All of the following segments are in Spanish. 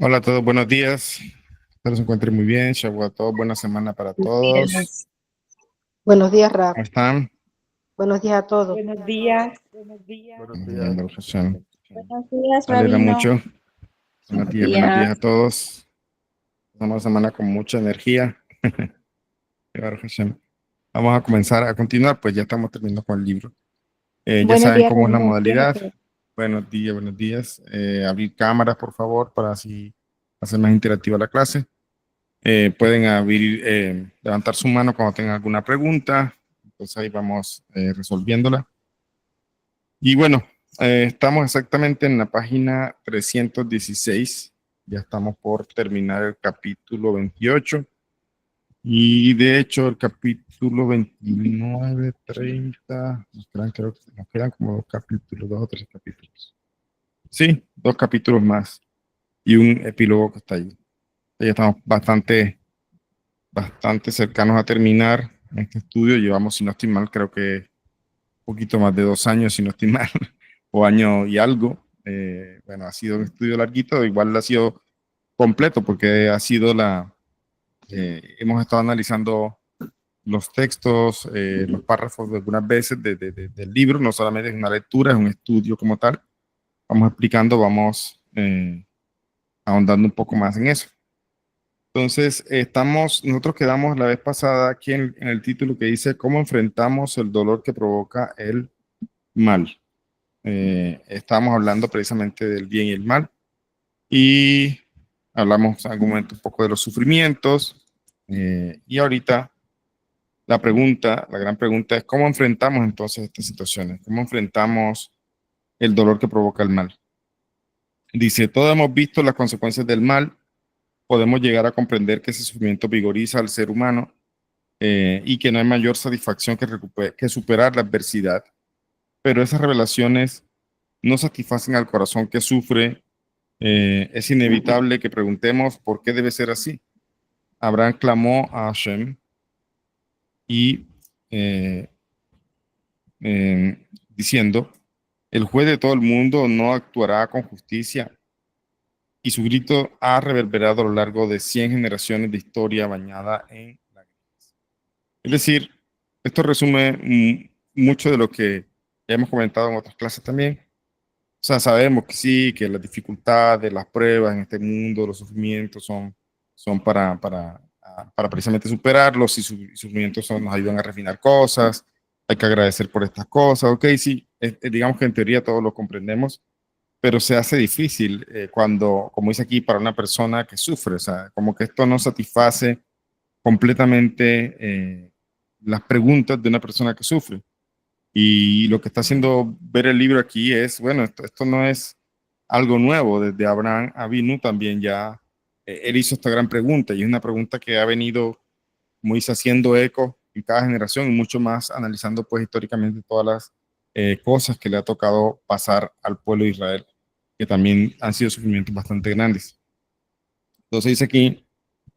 Hola a todos, buenos días. Espero se encuentren muy bien. Shabbat a todos, buena semana para todos. Días. Buenos días, Rap. ¿Cómo están? Buenos días a todos. Buenos días. Buenos Bien, días. Baruch Hashem. Buenos días, Me alegra Rabino. mucho. Buenos días a todos. Una semana con mucha energía. Baruch Hashem. Vamos a comenzar a continuar, pues ya estamos terminando con el libro. Ya Buenos saben días, cómo es la Rabino. Buenos días a modalidad. todos. Buenos días, buenos días. Abrir cámaras, por favor, para así hacer más interactiva la clase. Pueden levantar su mano cuando tengan alguna pregunta. Entonces ahí vamos resolviéndola. Y bueno, estamos exactamente en la página 316. Ya estamos por terminar el capítulo 28. Y de hecho el capítulo 29, 30, creo que nos quedan como dos capítulos, dos o tres capítulos. Sí, dos capítulos más y un epílogo que está ahí. Ya estamos bastante cercanos a terminar este estudio. Llevamos, si no estoy mal, creo que un poquito más de 2 años, si no estoy mal, o año y algo. Bueno, ha sido un estudio larguito, igual ha sido completo porque ha sido hemos estado analizando los textos, los párrafos de algunas veces del libro, no solamente es una lectura, es un estudio como tal. Vamos explicando, vamos ahondando un poco más en eso. Entonces, nosotros quedamos la vez pasada aquí en el título que dice ¿cómo enfrentamos el dolor que provoca el mal? Estábamos hablando precisamente del bien y el mal y hablamos en algún momento un poco de los sufrimientos y ahorita la gran pregunta es ¿cómo enfrentamos entonces estas situaciones? ¿Cómo enfrentamos el dolor que provoca el mal? Dice, todos hemos visto las consecuencias del mal, podemos llegar a comprender que ese sufrimiento vigoriza al ser humano y que no hay mayor satisfacción que superar la adversidad. Pero esas revelaciones no satisfacen al corazón que sufre. Es inevitable que preguntemos por qué debe ser así. Abraham clamó a Hashem y eh, diciendo, el juez de todo el mundo no actuará con justicia. Y su grito ha reverberado a lo largo de 100 generaciones de historia bañada en lágrimas. Es decir, esto resume mucho de lo que ya hemos comentado en otras clases también. O sea, sabemos que sí, que las dificultades, las pruebas en este mundo, los sufrimientos son para precisamente superarlos y sufrimientos nos ayudan a refinar cosas. Hay que agradecer por estas cosas. Ok, sí, digamos que en teoría todos lo comprendemos, pero se hace difícil cuando, como dice aquí, para una persona que sufre. O sea, como que esto no satisface completamente las preguntas de una persona que sufre. Y lo que está haciendo ver el libro aquí es, bueno, esto no es algo nuevo. Desde Abraham Avinu también ya, él hizo esta gran pregunta y es una pregunta que ha venido, como dice, haciendo eco en cada generación y mucho más analizando pues históricamente todas las cosas que le ha tocado pasar al pueblo de Israel, que también han sido sufrimientos bastante grandes. Entonces dice aquí,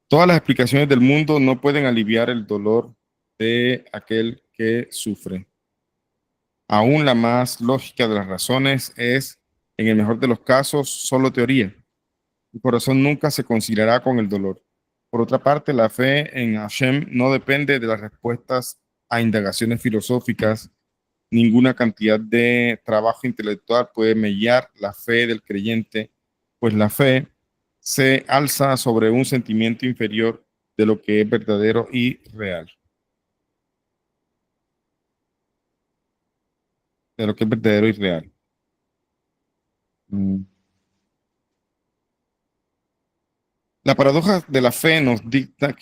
todas las explicaciones del mundo no pueden aliviar el dolor de aquel que sufre. Aún la más lógica de las razones es, en el mejor de los casos, solo teoría. El corazón nunca se conciliará con el dolor. Por otra parte, la fe en Hashem no depende de las respuestas a indagaciones filosóficas. Ninguna cantidad de trabajo intelectual puede mellar la fe del creyente, pues la fe se alza sobre un sentimiento inferior de lo que es verdadero y real. De lo que es verdadero y real. La paradoja de la fe nos dicta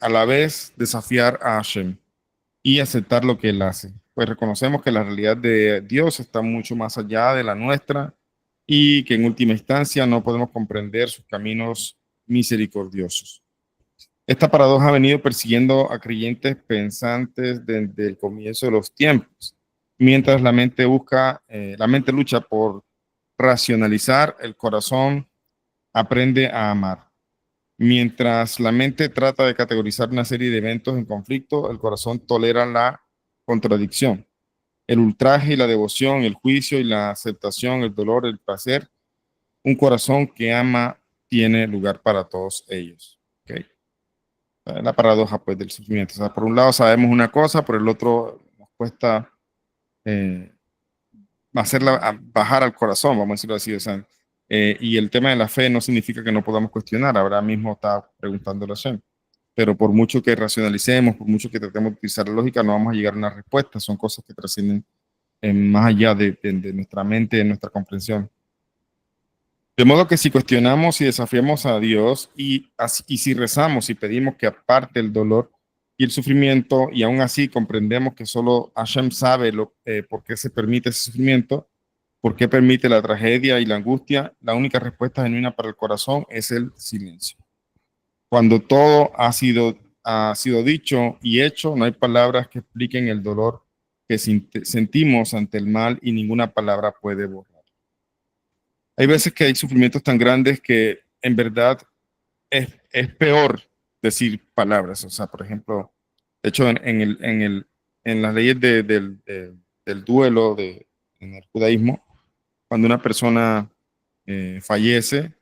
a la vez desafiar a Hashem y aceptar lo que Él hace. Pues reconocemos que la realidad de Dios está mucho más allá de la nuestra y que en última instancia no podemos comprender sus caminos misericordiosos. Esta paradoja ha venido persiguiendo a creyentes pensantes desde el comienzo de los tiempos, mientras la mente lucha por racionalizar, el corazón aprende a amar. Mientras la mente trata de categorizar una serie de eventos en conflicto, el corazón tolera la contradicción, el ultraje y la devoción, el juicio y la aceptación, el dolor, el placer. Un corazón que ama tiene lugar para todos ellos. ¿Okay? La paradoja pues, del sufrimiento. O sea, por un lado sabemos una cosa, por el otro nos cuesta bajar al corazón, vamos a decirlo así. O sea, y el tema de la fe no significa que no podamos cuestionar. Ahora mismo está preguntando la Shem. Pero por mucho que racionalicemos, por mucho que tratemos de utilizar la lógica, no vamos a llegar a una respuesta. Son cosas que trascienden más allá de nuestra mente, de nuestra comprensión. De modo que si cuestionamos y desafiamos a Dios y si rezamos y pedimos que aparte el dolor y el sufrimiento y aún así comprendemos que solo Hashem sabe por qué se permite ese sufrimiento, por qué permite la tragedia y la angustia, la única respuesta genuina para el corazón es el silencio. Cuando todo ha sido dicho y hecho, no hay palabras que expliquen el dolor que sentimos ante el mal y ninguna palabra puede borrar. Hay veces que hay sufrimientos tan grandes que en verdad es peor decir palabras. O sea, por ejemplo, de hecho, en las leyes del duelo en el judaísmo, cuando una persona fallece,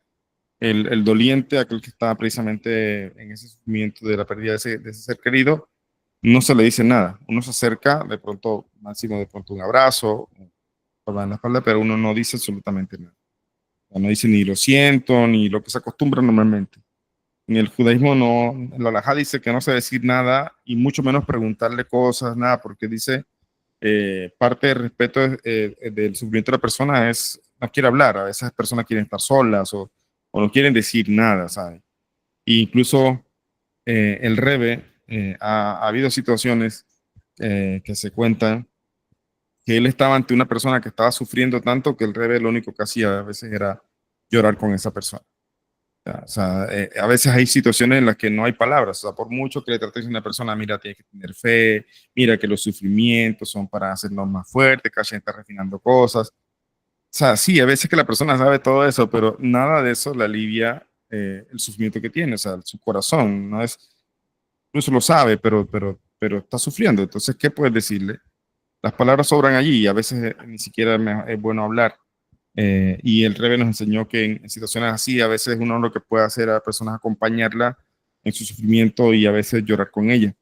el doliente, aquel que está precisamente en ese sufrimiento de la pérdida de ese ser querido, no se le dice nada. Uno se acerca, de pronto, máximo de pronto un abrazo, en la espalda, pero uno no dice absolutamente nada. No dice ni lo siento, ni lo que se acostumbra normalmente. En el judaísmo no, el halajá dice que no se debe decir nada y mucho menos preguntarle cosas, nada, porque dice, parte del respeto del sufrimiento de la persona es, no quiere hablar, a veces las personas quieren estar solas o no quieren decir nada, ¿sabes? E incluso el Rebbe, ha habido situaciones que se cuentan que él estaba ante una persona que estaba sufriendo tanto que el Rebbe lo único que hacía a veces era llorar con esa persona. O sea, a veces hay situaciones en las que no hay palabras. O sea, por mucho que le trates a una persona, mira, tienes que tener fe, mira que los sufrimientos son para hacernos más fuertes, que alguien está refinando cosas. O sea, sí, a veces que la persona sabe todo eso, pero nada de eso le alivia el sufrimiento que tiene, o sea, su corazón, no es, incluso lo sabe, pero está sufriendo. Entonces, ¿qué puedes decirle? Las palabras sobran allí y a veces ni siquiera es bueno hablar. Y el Rebbe nos enseñó que en situaciones así, a veces uno lo que puede hacer a la persona es acompañarla en su sufrimiento y a veces llorar con ella.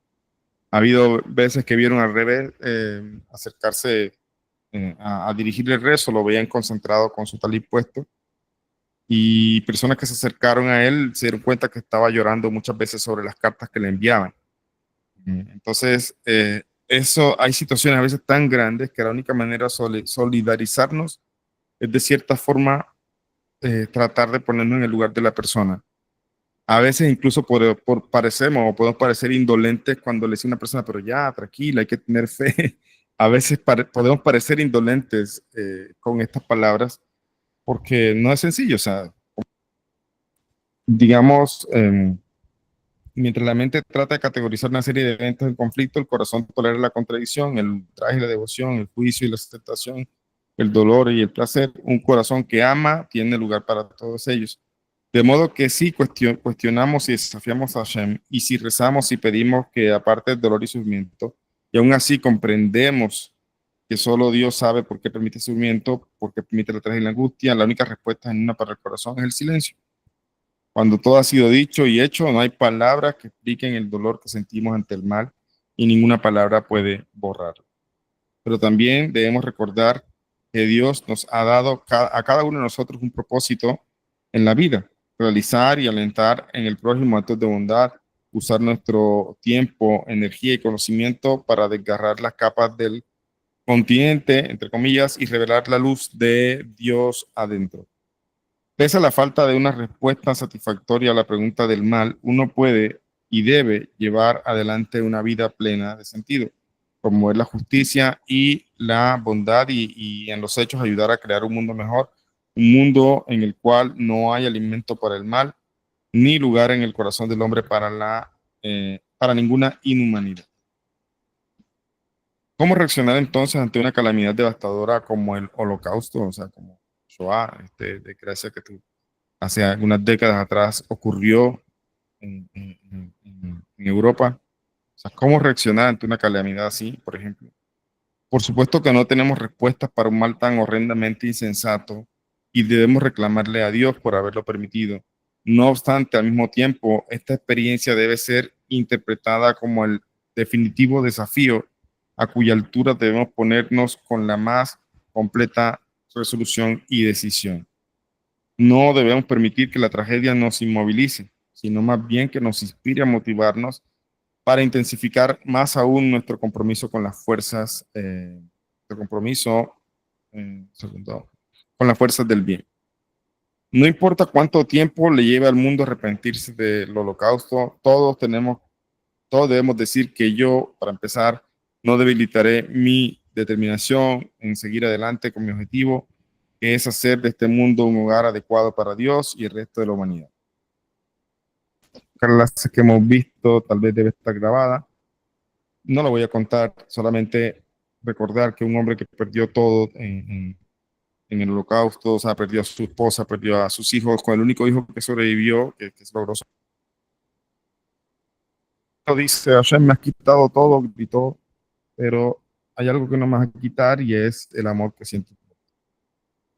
Ha habido veces que vieron al Rebbe acercarse a dirigirle el rezo, lo veían concentrado con su talí puesto y personas que se acercaron a él se dieron cuenta que estaba llorando muchas veces sobre las cartas que le enviaban. Entonces, hay situaciones a veces tan grandes que la única manera de solidarizarnos es de cierta forma tratar de ponernos en el lugar de la persona. A veces incluso parecemos o podemos parecer indolentes cuando le decimos a una persona, pero ya, tranquila, hay que tener fe. A veces podemos parecer indolentes con estas palabras porque no es sencillo. O sea, digamos, mientras la mente trata de categorizar una serie de eventos en conflicto, el corazón tolera la contradicción, el ultraje y la devoción, el juicio y la aceptación, el dolor y el placer. Un corazón que ama tiene lugar para todos ellos. De modo que si cuestionamos y desafiamos a Hashem, y si rezamos y pedimos que aparte del dolor y sufrimiento, y aún así comprendemos que solo Dios sabe por qué permite sufrimiento, por qué permite la tragedia y la angustia, la única respuesta en una para el corazón es el silencio. Cuando todo ha sido dicho y hecho, no hay palabras que expliquen el dolor que sentimos ante el mal y ninguna palabra puede borrarlo. Pero también debemos recordar que Dios nos ha dado a cada uno de nosotros un propósito en la vida, realizar y alentar en el prójimo actos de bondad, usar nuestro tiempo, energía y conocimiento para desgarrar las capas del continente, entre comillas, y revelar la luz de Dios adentro. Pese a la falta de una respuesta satisfactoria a la pregunta del mal, uno puede y debe llevar adelante una vida plena de sentido, como es la justicia y la bondad y en los hechos ayudar a crear un mundo mejor, un mundo en el cual no hay alimento para el mal, ni lugar en el corazón del hombre para ninguna inhumanidad. ¿Cómo reaccionar entonces ante una calamidad devastadora como el Holocausto, o sea, como Shoah, desgracia que hace algunas décadas atrás ocurrió en Europa? O sea, ¿cómo reaccionar ante una calamidad así, por ejemplo? Por supuesto que no tenemos respuestas para un mal tan horrendamente insensato y debemos reclamarle a Dios por haberlo permitido. No obstante, al mismo tiempo, esta experiencia debe ser interpretada como el definitivo desafío a cuya altura debemos ponernos con la más completa resolución y decisión. No debemos permitir que la tragedia nos inmovilice, sino más bien que nos inspire a motivarnos para intensificar más aún nuestro compromiso con las fuerzas, nuestro compromiso, segundo, con las fuerzas del bien. No importa cuánto tiempo le lleve al mundo arrepentirse del holocausto, todos debemos decir que yo, para empezar, no debilitaré mi determinación en seguir adelante con mi objetivo, que es hacer de este mundo un hogar adecuado para Dios y el resto de la humanidad. La clase que hemos visto tal vez debe estar grabada. No lo voy a contar, solamente recordar que un hombre que perdió todo en el holocausto, o sea, perdió a su esposa, perdió a sus hijos, con el único hijo que sobrevivió, que logró. Dice, Hashem me has quitado todo, gritó, pero hay algo que no me vas a quitar y es el amor que siento.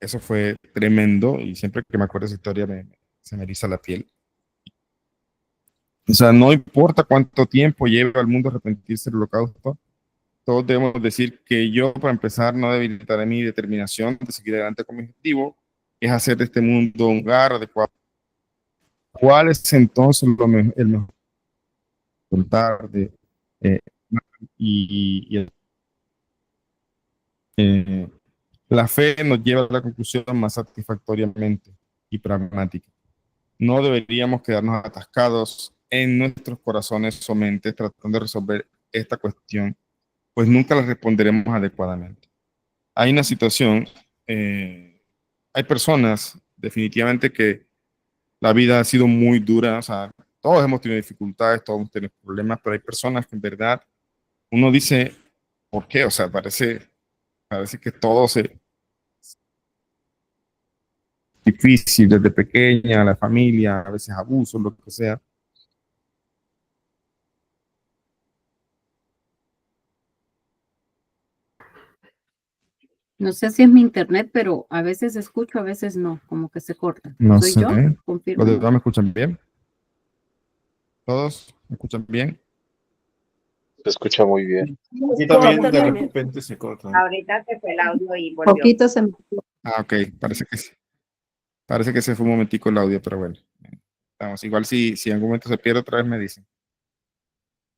Eso fue tremendo y siempre que me acuerdo de esa historia se me eriza la piel. O sea, no importa cuánto tiempo lleve al mundo arrepentirse del holocausto, todos debemos decir que yo, para empezar, no debilitaré mi determinación de seguir adelante con mi objetivo, es hacer de este mundo un lugar adecuado. ¿Cuál es entonces el mejor contar de y eh, la fe nos lleva a la conclusión más satisfactoriamente y pragmática? No deberíamos quedarnos atascados en nuestros corazones o mentes tratando de resolver esta cuestión, pues nunca la responderemos adecuadamente. Hay una situación, hay personas definitivamente que la vida ha sido muy dura, o sea, todos hemos tenido dificultades, todos hemos tenido problemas, pero hay personas que en verdad uno dice, ¿por qué? O sea, parece que todo se difícil desde pequeña, la familia, a veces abusos, lo que sea. No sé si es mi internet, pero a veces escucho, a veces no, como que se corta. No ¿Soy sé, yo? ¿los Confirmo. demás me escuchan bien? ¿Todos me escuchan bien? Se escucha muy bien. Aquí también de repente se corta. Ahorita se fue el audio y volvió. Poquito se me... Ah, ok, parece que sí. Parece que se fue un momentico el audio, pero bueno. Vamos, igual si en algún momento se pierde otra vez me dicen.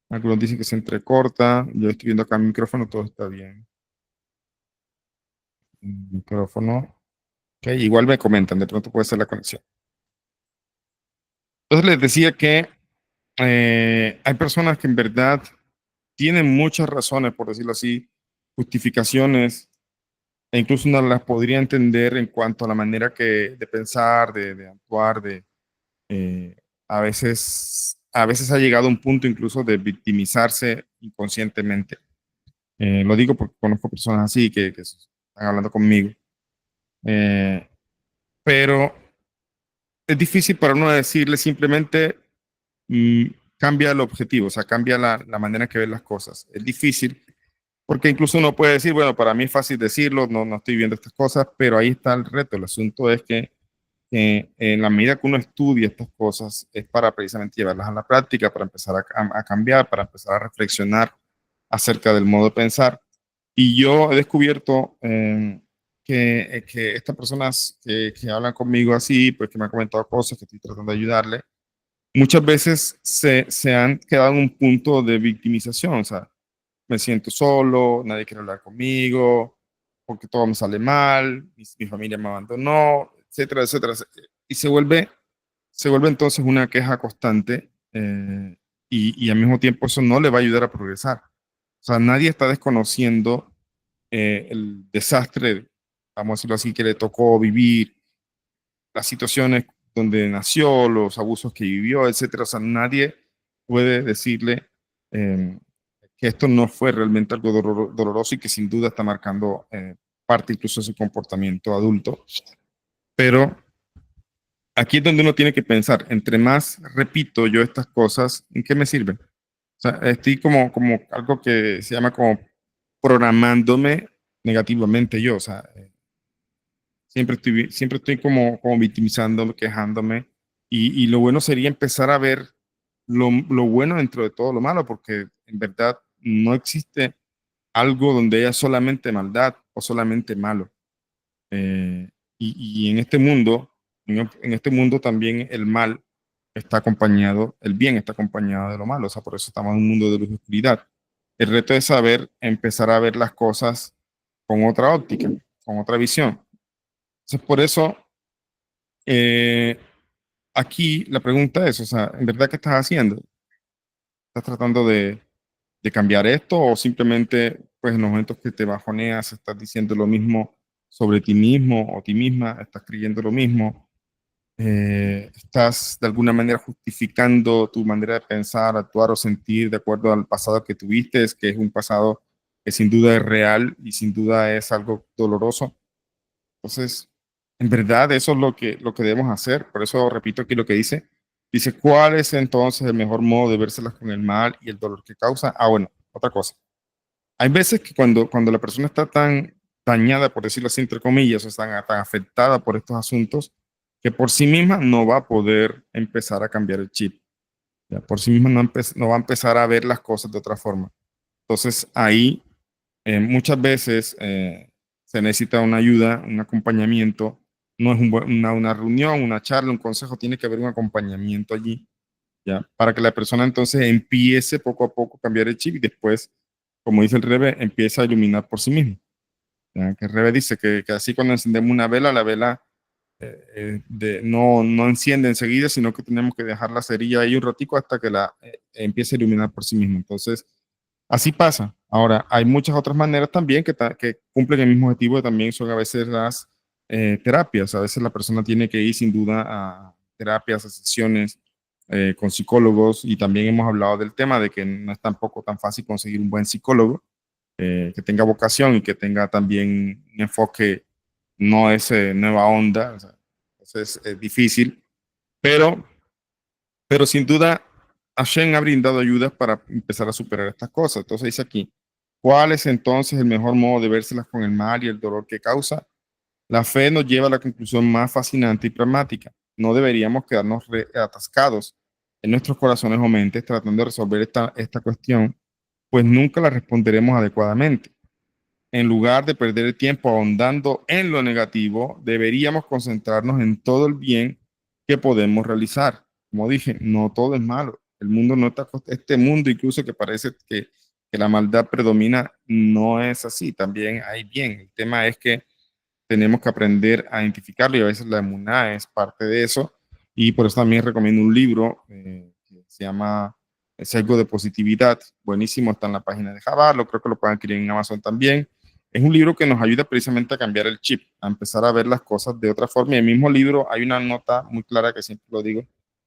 Algunos dicen que se entrecorta. Yo estoy viendo acá el micrófono, todo está bien. El micrófono. Ok, igual me comentan, de pronto puede ser la conexión. Entonces les decía que hay personas que en verdad tienen muchas razones, por decirlo así, justificaciones, e incluso uno las podría entender en cuanto a la manera de pensar, de actuar, eh, a veces ha llegado a un punto incluso de victimizarse inconscientemente. Lo digo porque conozco personas así que están hablando conmigo. Pero es difícil para uno decirle simplemente mm, cambia el objetivo, o sea, cambia la manera en que ves las cosas. Es difícil porque incluso uno puede decir, bueno, para mí es fácil decirlo, no estoy viendo estas cosas, pero ahí está el reto. El asunto es que en la medida que uno estudia estas cosas es para precisamente llevarlas a la práctica, para empezar a cambiar, para empezar a reflexionar acerca del modo de pensar. Y yo he descubierto que estas personas que hablan conmigo así, pues que me han comentado cosas, que estoy tratando de ayudarle, muchas veces se han quedado en un punto de victimización, o sea, me siento solo, nadie quiere hablar conmigo, porque todo me sale mal, mi familia me abandonó, etcétera, etcétera. Y se vuelve entonces una queja constante y al mismo tiempo eso no le va a ayudar a progresar. O sea, nadie está desconociendo el desastre, vamos a decirlo así, que le tocó vivir, las situaciones donde nació, los abusos que vivió, etcétera. O sea, nadie puede decirle que esto no fue realmente algo doloroso y que sin duda está marcando parte incluso de su comportamiento adulto. Pero aquí es donde uno tiene que pensar, entre más repito yo estas cosas, ¿en qué me sirven? O sea, estoy como algo que se llama como programándome negativamente yo, o sea, siempre estoy como victimizándome, quejándome, Y lo bueno sería empezar a ver lo bueno dentro de todo lo malo, porque en verdad no existe algo donde haya solamente maldad o solamente malo. Eh, y en este mundo, en este mundo también el mal está acompañado, el bien está acompañado de lo malo, o sea, por eso estamos en un mundo de luz y oscuridad. El reto es saber empezar a ver las cosas con otra óptica, con otra visión. Entonces, por eso, eh, aquí la pregunta es, o sea, ¿en verdad qué estás haciendo? ¿Estás tratando de cambiar esto o simplemente, pues en los momentos que te bajoneas, estás diciendo lo mismo sobre ti mismo o ti misma, estás creyendo lo mismo, estás de alguna manera justificando tu manera de pensar, actuar o sentir de acuerdo al pasado que tuviste, que es un pasado que sin duda es real y sin duda es algo doloroso? Entonces, en verdad eso es lo que debemos hacer. Por eso repito aquí lo que dice. Dice, ¿cuál es entonces el mejor modo de vérselas con el mal y el dolor que causa? Ah, bueno, otra cosa. Hay veces que cuando la persona está tan dañada, por decirlo así, entre comillas, o tan afectada por estos asuntos, que por sí misma no va a poder empezar a cambiar el chip. ¿Ya? Por sí misma no va a empezar a ver las cosas de otra forma. Entonces ahí muchas veces se necesita una ayuda, un acompañamiento. No es una reunión, una charla, un consejo, tiene que haber un acompañamiento allí, ¿ya? Para que la persona entonces empiece poco a poco a cambiar el chip y después, como dice el Rebe, empieza a iluminar por sí mismo. ¿Ya? Que el Rebe dice que así cuando encendemos una vela, la vela no enciende enseguida, sino que tenemos que dejar la cerilla ahí un ratico hasta que la empiece a iluminar por sí mismo. Entonces, así pasa. Ahora, hay muchas otras maneras también que cumplen el mismo objetivo, que también son a veces las terapias. A veces la persona tiene que ir sin duda a terapias, a sesiones con psicólogos, y también hemos hablado del tema de que no es tampoco tan fácil conseguir un buen psicólogo que tenga vocación y que tenga también un enfoque, no es nueva onda. O sea, entonces es difícil, pero sin duda, Hashem ha brindado ayudas para empezar a superar estas cosas. Entonces dice aquí, ¿cuál es entonces el mejor modo de vérselas con el mal y el dolor que causa? La fe nos lleva a la conclusión más fascinante y pragmática. No deberíamos quedarnos atascados en nuestros corazones o mentes tratando de resolver esta cuestión, pues nunca la responderemos adecuadamente. En lugar de perder el tiempo ahondando en lo negativo, deberíamos concentrarnos en todo el bien que podemos realizar. Como dije, no todo es malo. El mundo no está, este mundo incluso que parece que la maldad predomina, no es así. También hay bien. El tema es que tenemos que aprender a identificarlo, y a veces la emuná es parte de eso. Y por eso también recomiendo un libro que se llama El Sesgo de Positividad. Buenísimo, está en la página de Jabal, creo que lo pueden adquirir en Amazon también. Es un libro que nos ayuda precisamente a cambiar el chip, a empezar a ver las cosas de otra forma. Y en el mismo libro hay una nota muy clara que siempre lo digo.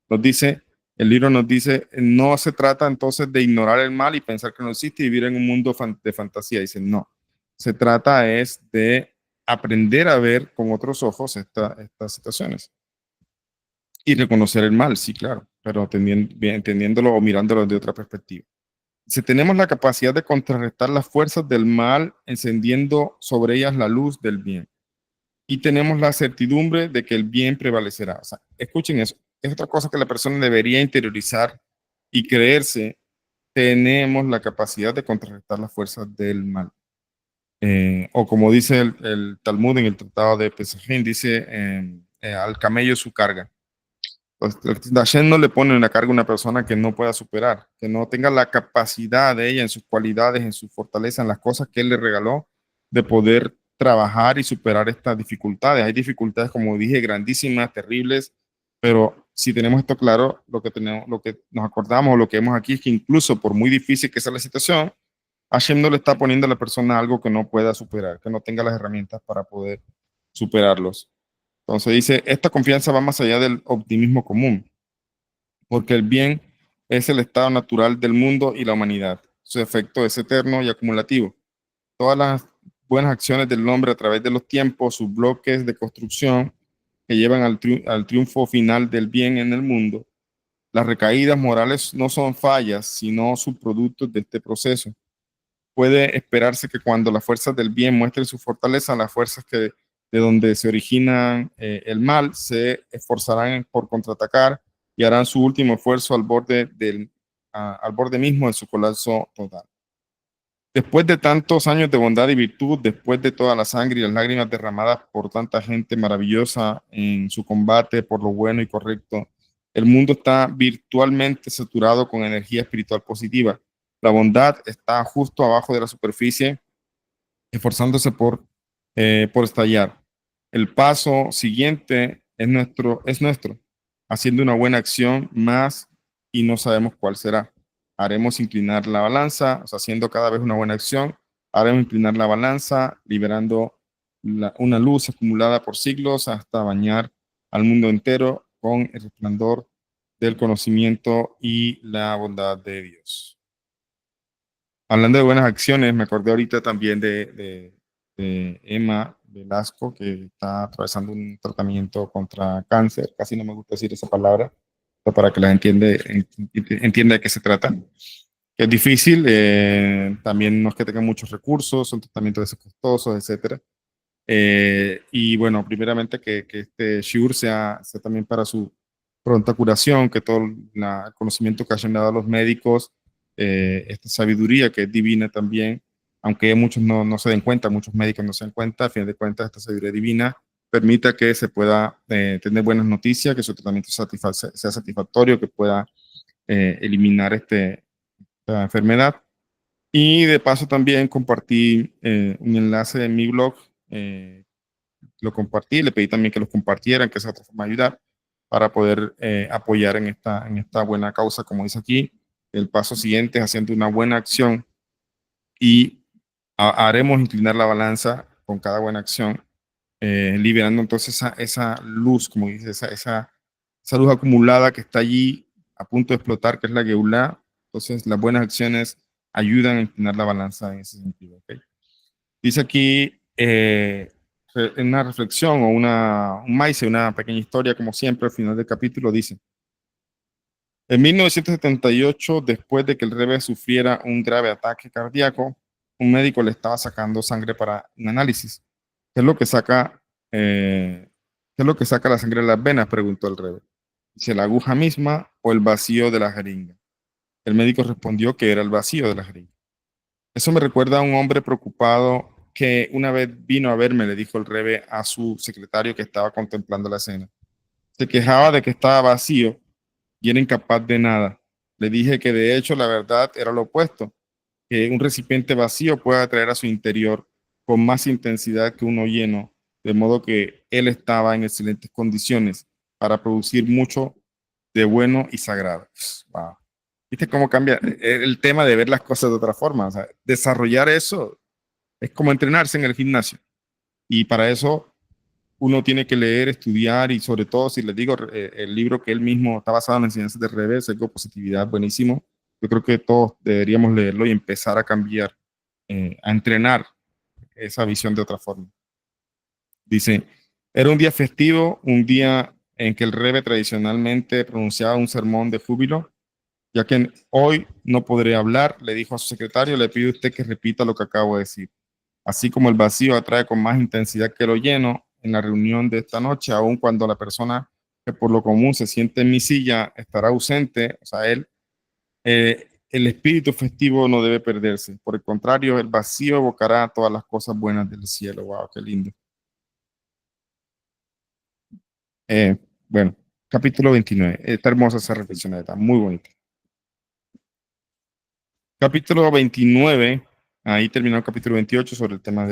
El libro nos dice, no se trata entonces de ignorar el mal y pensar que no existe y vivir en un mundo de fantasía. Dice, no, se trata es de aprender a ver con otros ojos estas situaciones y reconocer el mal, sí, claro, pero entendiéndolo o mirándolo de otra perspectiva. Si tenemos la capacidad de contrarrestar las fuerzas del mal, encendiendo sobre ellas la luz del bien. Y tenemos la certidumbre de que el bien prevalecerá. O sea, escuchen eso. Es otra cosa que la persona debería interiorizar y creerse. Tenemos la capacidad de contrarrestar las fuerzas del mal. O como dice el Talmud en el Tratado de Pesachim, dice al camello su carga. Hashem no le pone en la carga a una persona que no pueda superar, que no tenga la capacidad de ella en sus cualidades, en su fortaleza, en las cosas que él le regaló, de poder trabajar y superar estas dificultades. Hay dificultades, como dije, grandísimas, terribles, pero si tenemos esto claro, lo que nos acordamos o lo que vemos aquí es que incluso por muy difícil que sea la situación, Hashem no le está poniendo a la persona algo que no pueda superar, que no tenga las herramientas para poder superarlos. Entonces dice, esta confianza va más allá del optimismo común, porque el bien es el estado natural del mundo y la humanidad. Su efecto es eterno y acumulativo. Todas las buenas acciones del hombre a través de los tiempos, sus bloques de construcción que llevan al triunfo final del bien en el mundo. Las recaídas morales no son fallas, sino subproductos de este proceso. Puede esperarse que cuando las fuerzas del bien muestren su fortaleza, las fuerzas que de donde se origina el mal, se esforzarán por contraatacar y harán su último esfuerzo al borde mismo de su colapso total. Después de tantos años de bondad y virtud, después de toda la sangre y las lágrimas derramadas por tanta gente maravillosa en su combate por lo bueno y correcto, el mundo está virtualmente saturado con energía espiritual positiva. La bondad está justo abajo de la superficie, esforzándose por estallar. El paso siguiente es nuestro, haciendo una buena acción más y no sabemos cuál será. Haremos inclinar la balanza, o sea, haciendo cada vez una buena acción, haremos inclinar la balanza, liberando una luz acumulada por siglos hasta bañar al mundo entero con el resplandor del conocimiento y la bondad de Dios. Hablando de buenas acciones, me acordé ahorita también de Emma Velasco, que está atravesando un tratamiento contra cáncer. Casi no me gusta decir esa palabra, pero para que la entienda de qué se trata. Es difícil, también no es que tengan muchos recursos, son tratamientos costosos, etcétera. Y bueno, primeramente que este Shiur sea también para su pronta curación, que todo el conocimiento que hayan dado los médicos, esta sabiduría que es divina también, aunque muchos no se den cuenta, muchos médicos no se den cuenta, a fin de cuentas esta sabiduría divina permita que se pueda tener buenas noticias, que su tratamiento sea satisfactorio, que pueda eliminar esta enfermedad. Y de paso también compartí un enlace en mi blog, lo compartí, le pedí también que lo compartieran, que es otra forma de ayudar para poder apoyar en esta buena causa, como dice aquí. El paso siguiente es haciendo una buena acción y haremos inclinar la balanza con cada buena acción, liberando entonces esa luz, como dice, esa luz acumulada que está allí a punto de explotar, que es la Geulá. Entonces las buenas acciones ayudan a inclinar la balanza en ese sentido. ¿Okay? Dice aquí una reflexión o un maíz, una pequeña historia, como siempre, al final del capítulo dice: en 1978, después de que el Rebbe sufriera un grave ataque cardíaco, un médico le estaba sacando sangre para un análisis. ¿Qué es lo que saca, ¿qué es lo que saca la sangre de las venas?, preguntó el Rebbe. ¿Dice la aguja misma o el vacío de la jeringa? El médico respondió que era el vacío de la jeringa. Eso me recuerda a un hombre preocupado que una vez vino a verme, le dijo el Rebbe a su secretario que estaba contemplando la escena. Se quejaba de que estaba vacío y era incapaz de nada. Le dije que de hecho la verdad era lo opuesto, que un recipiente vacío puede atraer a su interior con más intensidad que uno lleno, de modo que él estaba en excelentes condiciones para producir mucho de bueno y sagrado. Wow. ¿Viste cómo cambia el tema de ver las cosas de otra forma? O sea, desarrollar eso es como entrenarse en el gimnasio. Y para eso uno tiene que leer, estudiar y sobre todo, si les digo, el libro que él mismo está basado en las enseñanzas de Rebbe, Positividad, buenísimo. Yo creo que todos deberíamos leerlo y empezar a cambiar, a entrenar esa visión de otra forma. Dice, era un día festivo, un día en que el Rebbe tradicionalmente pronunciaba un sermón de júbilo. Ya que hoy no podré hablar, le dijo a su secretario, le pido a usted que repita lo que acabo de decir. Así como el vacío atrae con más intensidad que lo lleno, en la reunión de esta noche, aun cuando la persona que por lo común se siente en mi silla estará ausente, o sea, el espíritu festivo no debe perderse. Por el contrario, el vacío evocará todas las cosas buenas del cielo. Wow, qué lindo. Bueno, capítulo 29. Está hermosa esa reflexión, está muy bonita. Capítulo 29, ahí terminó el capítulo 28 sobre el tema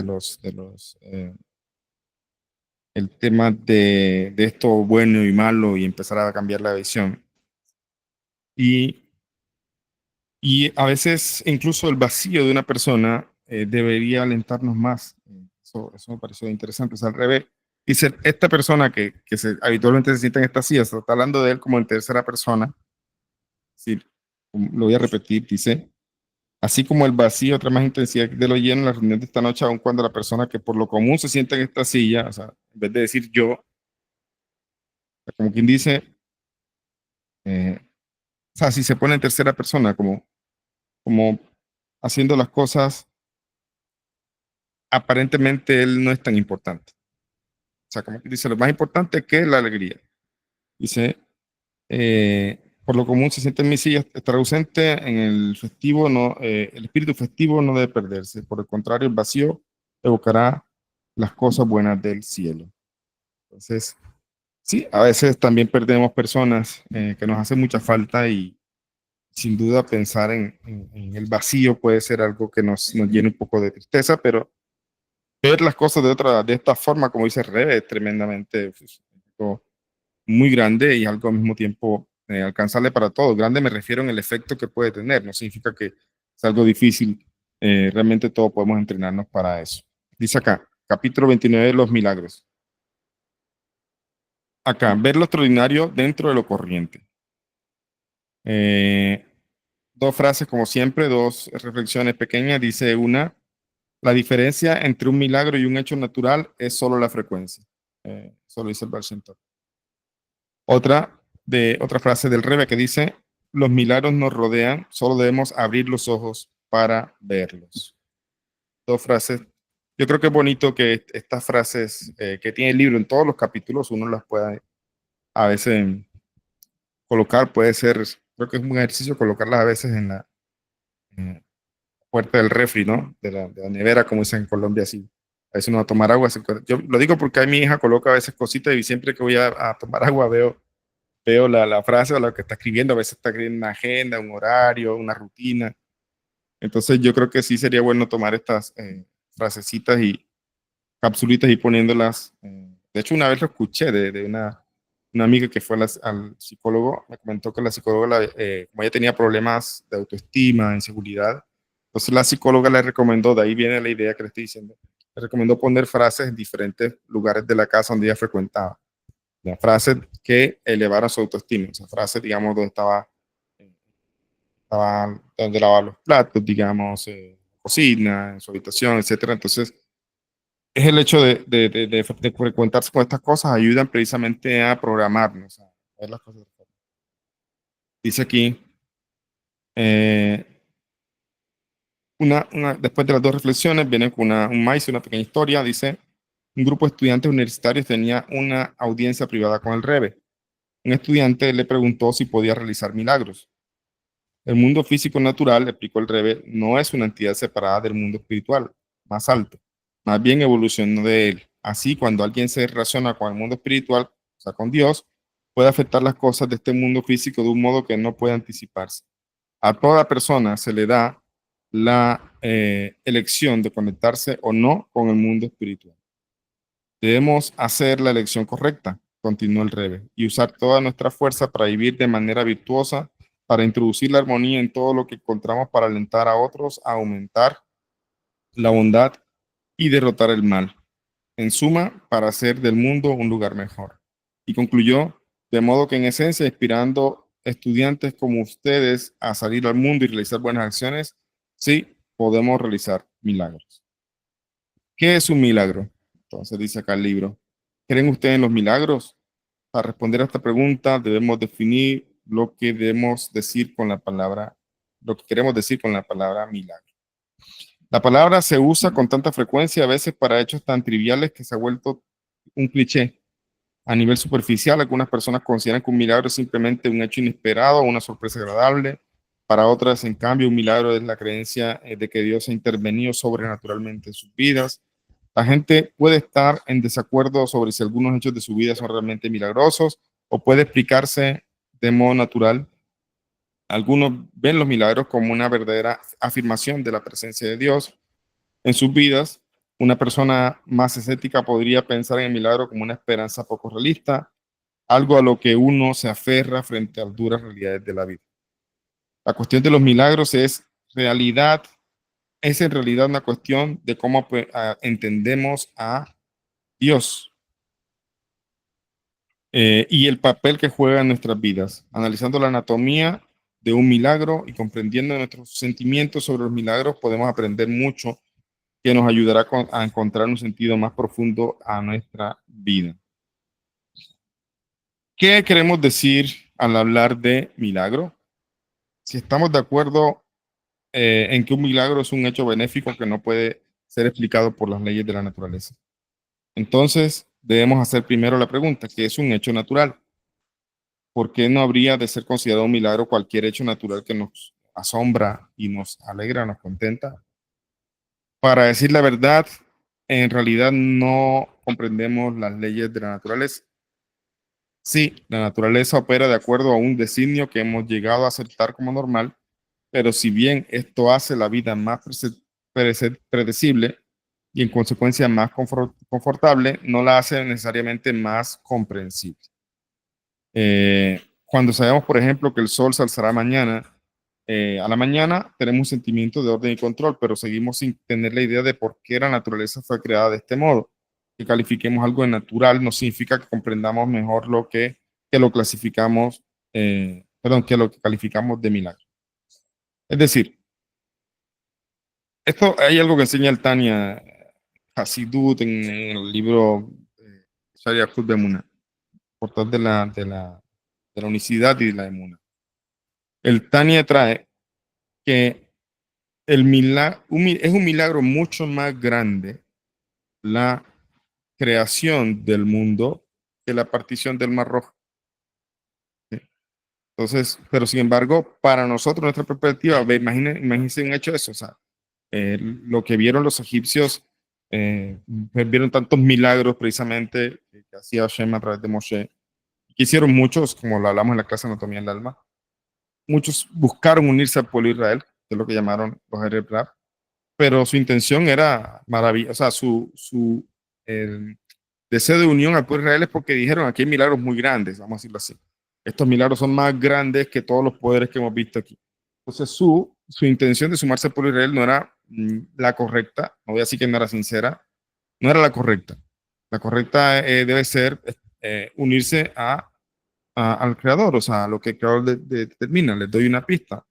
el tema de esto bueno y malo y empezar a cambiar la visión. Y a veces incluso el vacío de una persona debería alentarnos más. Eso me pareció interesante. O sea, al revés, dice, esta persona que habitualmente se sienta en esta silla, está hablando de él como en tercera persona. Sí, lo voy a repetir, dice: así como el vacío trae más intensidad de lo lleno en la reunión de esta noche, aun cuando la persona que por lo común se sienta en esta silla, o sea, en vez de decir yo, como quien dice, o sea, si se pone en tercera persona, como haciendo las cosas, aparentemente él no es tan importante. sea, como que dice, lo más importante es que es la alegría. Dice, por lo común se siente en mi silla, estar ausente en el festivo, no, el espíritu festivo no debe perderse. Por el contrario, el vacío evocará las cosas buenas del cielo. Entonces, sí, a veces también perdemos personas que nos hacen mucha falta y sin duda pensar en el vacío puede ser algo que nos llene un poco de tristeza, pero ver las cosas de esta forma, como dice Rebe, es tremendamente pues, algo muy grande y algo al mismo tiempo alcanzable para todos. Grande me refiero en el efecto que puede tener, no significa que es algo difícil, realmente todos podemos entrenarnos para eso. Dice acá, capítulo 29 de los milagros. Acá, ver lo extraordinario dentro de lo corriente. Dos frases como siempre, dos reflexiones pequeñas. Dice una, la diferencia entre un milagro y un hecho natural es solo la frecuencia. Solo dice el Baal Shem Tov. Otra frase del Rebbe que dice, los milagros nos rodean, solo debemos abrir los ojos para verlos. Dos frases. Yo creo que es bonito que estas frases que tiene el libro en todos los capítulos, uno las pueda a veces colocar, puede ser, creo que es un ejercicio colocarlas a veces en la puerta del refri, ¿no? De la nevera, como dicen en Colombia, así. A veces uno va a tomar agua. Yo lo digo porque ahí mi hija coloca a veces cositas y siempre que voy a tomar agua veo la frase o lo que está escribiendo. A veces está escribiendo una agenda, un horario, una rutina. Entonces yo creo que sí sería bueno tomar estas frasecitas y capsulitas y poniéndolas. De hecho, una vez lo escuché de una amiga que fue al psicólogo, me comentó que la psicóloga, como ella tenía problemas de autoestima, inseguridad, entonces la psicóloga le recomendó, de ahí viene la idea que le estoy diciendo, le recomendó poner frases en diferentes lugares de la casa donde ella frecuentaba. Las frases que elevaran su autoestima, esas frases, digamos, donde lavaba los platos, digamos, cocina, en su habitación, etcétera. Entonces, es el hecho de frecuentarse con estas cosas, ayudan precisamente a programarnos, a ver las cosas. Dice aquí, después de las dos reflexiones, viene con un maíz, una pequeña historia. Dice, un grupo de estudiantes universitarios tenía una audiencia privada con el Rebbe. Un estudiante le preguntó si podía realizar milagros. El mundo físico natural, explicó el Rebbe, no es una entidad separada del mundo espiritual, más alto. Más bien evolucionó de él. Así, cuando alguien se relaciona con el mundo espiritual, o sea, con Dios, puede afectar las cosas de este mundo físico de un modo que no puede anticiparse. A toda persona se le da la elección de conectarse o no con el mundo espiritual. Debemos hacer la elección correcta, continuó el Rebbe, y usar toda nuestra fuerza para vivir de manera virtuosa, para introducir la armonía en todo lo que encontramos, para alentar a otros a aumentar la bondad y derrotar el mal. En suma, para hacer del mundo un lugar mejor. Y concluyó, de modo que en esencia, inspirando estudiantes como ustedes a salir al mundo y realizar buenas acciones, sí, podemos realizar milagros. ¿Qué es un milagro? Entonces dice acá el libro. ¿Creen ustedes en los milagros? Para responder a esta pregunta debemos definir lo que debemos decir con la palabra, lo que queremos decir con la palabra milagro. La palabra se usa con tanta frecuencia a veces para hechos tan triviales que se ha vuelto un cliché. A nivel superficial, algunas personas consideran que un milagro es simplemente un hecho inesperado o una sorpresa agradable. Para otras, en cambio, un milagro es la creencia de que Dios ha intervenido sobrenaturalmente en sus vidas. La gente puede estar en desacuerdo sobre si algunos hechos de su vida son realmente milagrosos o puede explicarse de modo natural. Algunos ven los milagros como una verdadera afirmación de la presencia de Dios en sus vidas. Una persona más escéptica podría pensar en el milagro como una esperanza poco realista, algo a lo que uno se aferra frente a las duras realidades de la vida. La cuestión de los milagros es en realidad una cuestión de cómo entendemos a Dios y el papel que juega en nuestras vidas, analizando la anatomía de un milagro y comprendiendo nuestros sentimientos sobre los milagros, podemos aprender mucho que nos ayudará a encontrar un sentido más profundo a nuestra vida. ¿Qué queremos decir al hablar de milagro? Si estamos de acuerdo en que un milagro es un hecho benéfico que no puede ser explicado por las leyes de la naturaleza. Entonces, debemos hacer primero la pregunta, ¿qué es un hecho natural? ¿Por qué no habría de ser considerado un milagro cualquier hecho natural que nos asombra y nos alegra, nos contenta? Para decir la verdad, en realidad no comprendemos las leyes de la naturaleza. Sí, la naturaleza opera de acuerdo a un designio que hemos llegado a aceptar como normal, pero si bien esto hace la vida más predecible y en consecuencia más confortable, no la hace necesariamente más comprensible. Cuando sabemos, por ejemplo, que el sol se alzará mañana, a la mañana tenemos un sentimiento de orden y control, pero seguimos sin tener la idea de por qué la naturaleza fue creada de este modo. Que califiquemos algo de natural no significa que comprendamos mejor que lo clasificamos, que lo que calificamos de milagro. Es decir, esto hay algo que enseña el Tanya Hasidut en el libro Sharia Kut Bemuna, portal de la unicidad y de la emuna. El Tanya trae que es un milagro mucho más grande la creación del mundo que la partición del Mar Rojo. ¿Sí? Entonces, pero sin embargo, para nosotros, nuestra perspectiva, imagínense un hecho de eso, o sea, lo que vieron los egipcios, pues vieron tantos milagros precisamente que hacía Hashem a través de Moshe, que hicieron muchos, como lo hablamos en la clase de Anatomía del Alma, muchos buscaron unirse al pueblo de Israel, que es lo que llamaron los Erev Rav, pero su intención era maravillosa, o sea, el deseo de unión al pueblo de Israel es porque dijeron, aquí hay milagros muy grandes, vamos a decirlo así. Estos milagros son más grandes que todos los poderes que hemos visto aquí. Entonces su intención de sumarse al pueblo de Israel no era la correcta, no voy a decir que no era sincera, no era la correcta. La correcta debe ser unirse al creador, o sea, lo que el creador determina. Les doy una pista.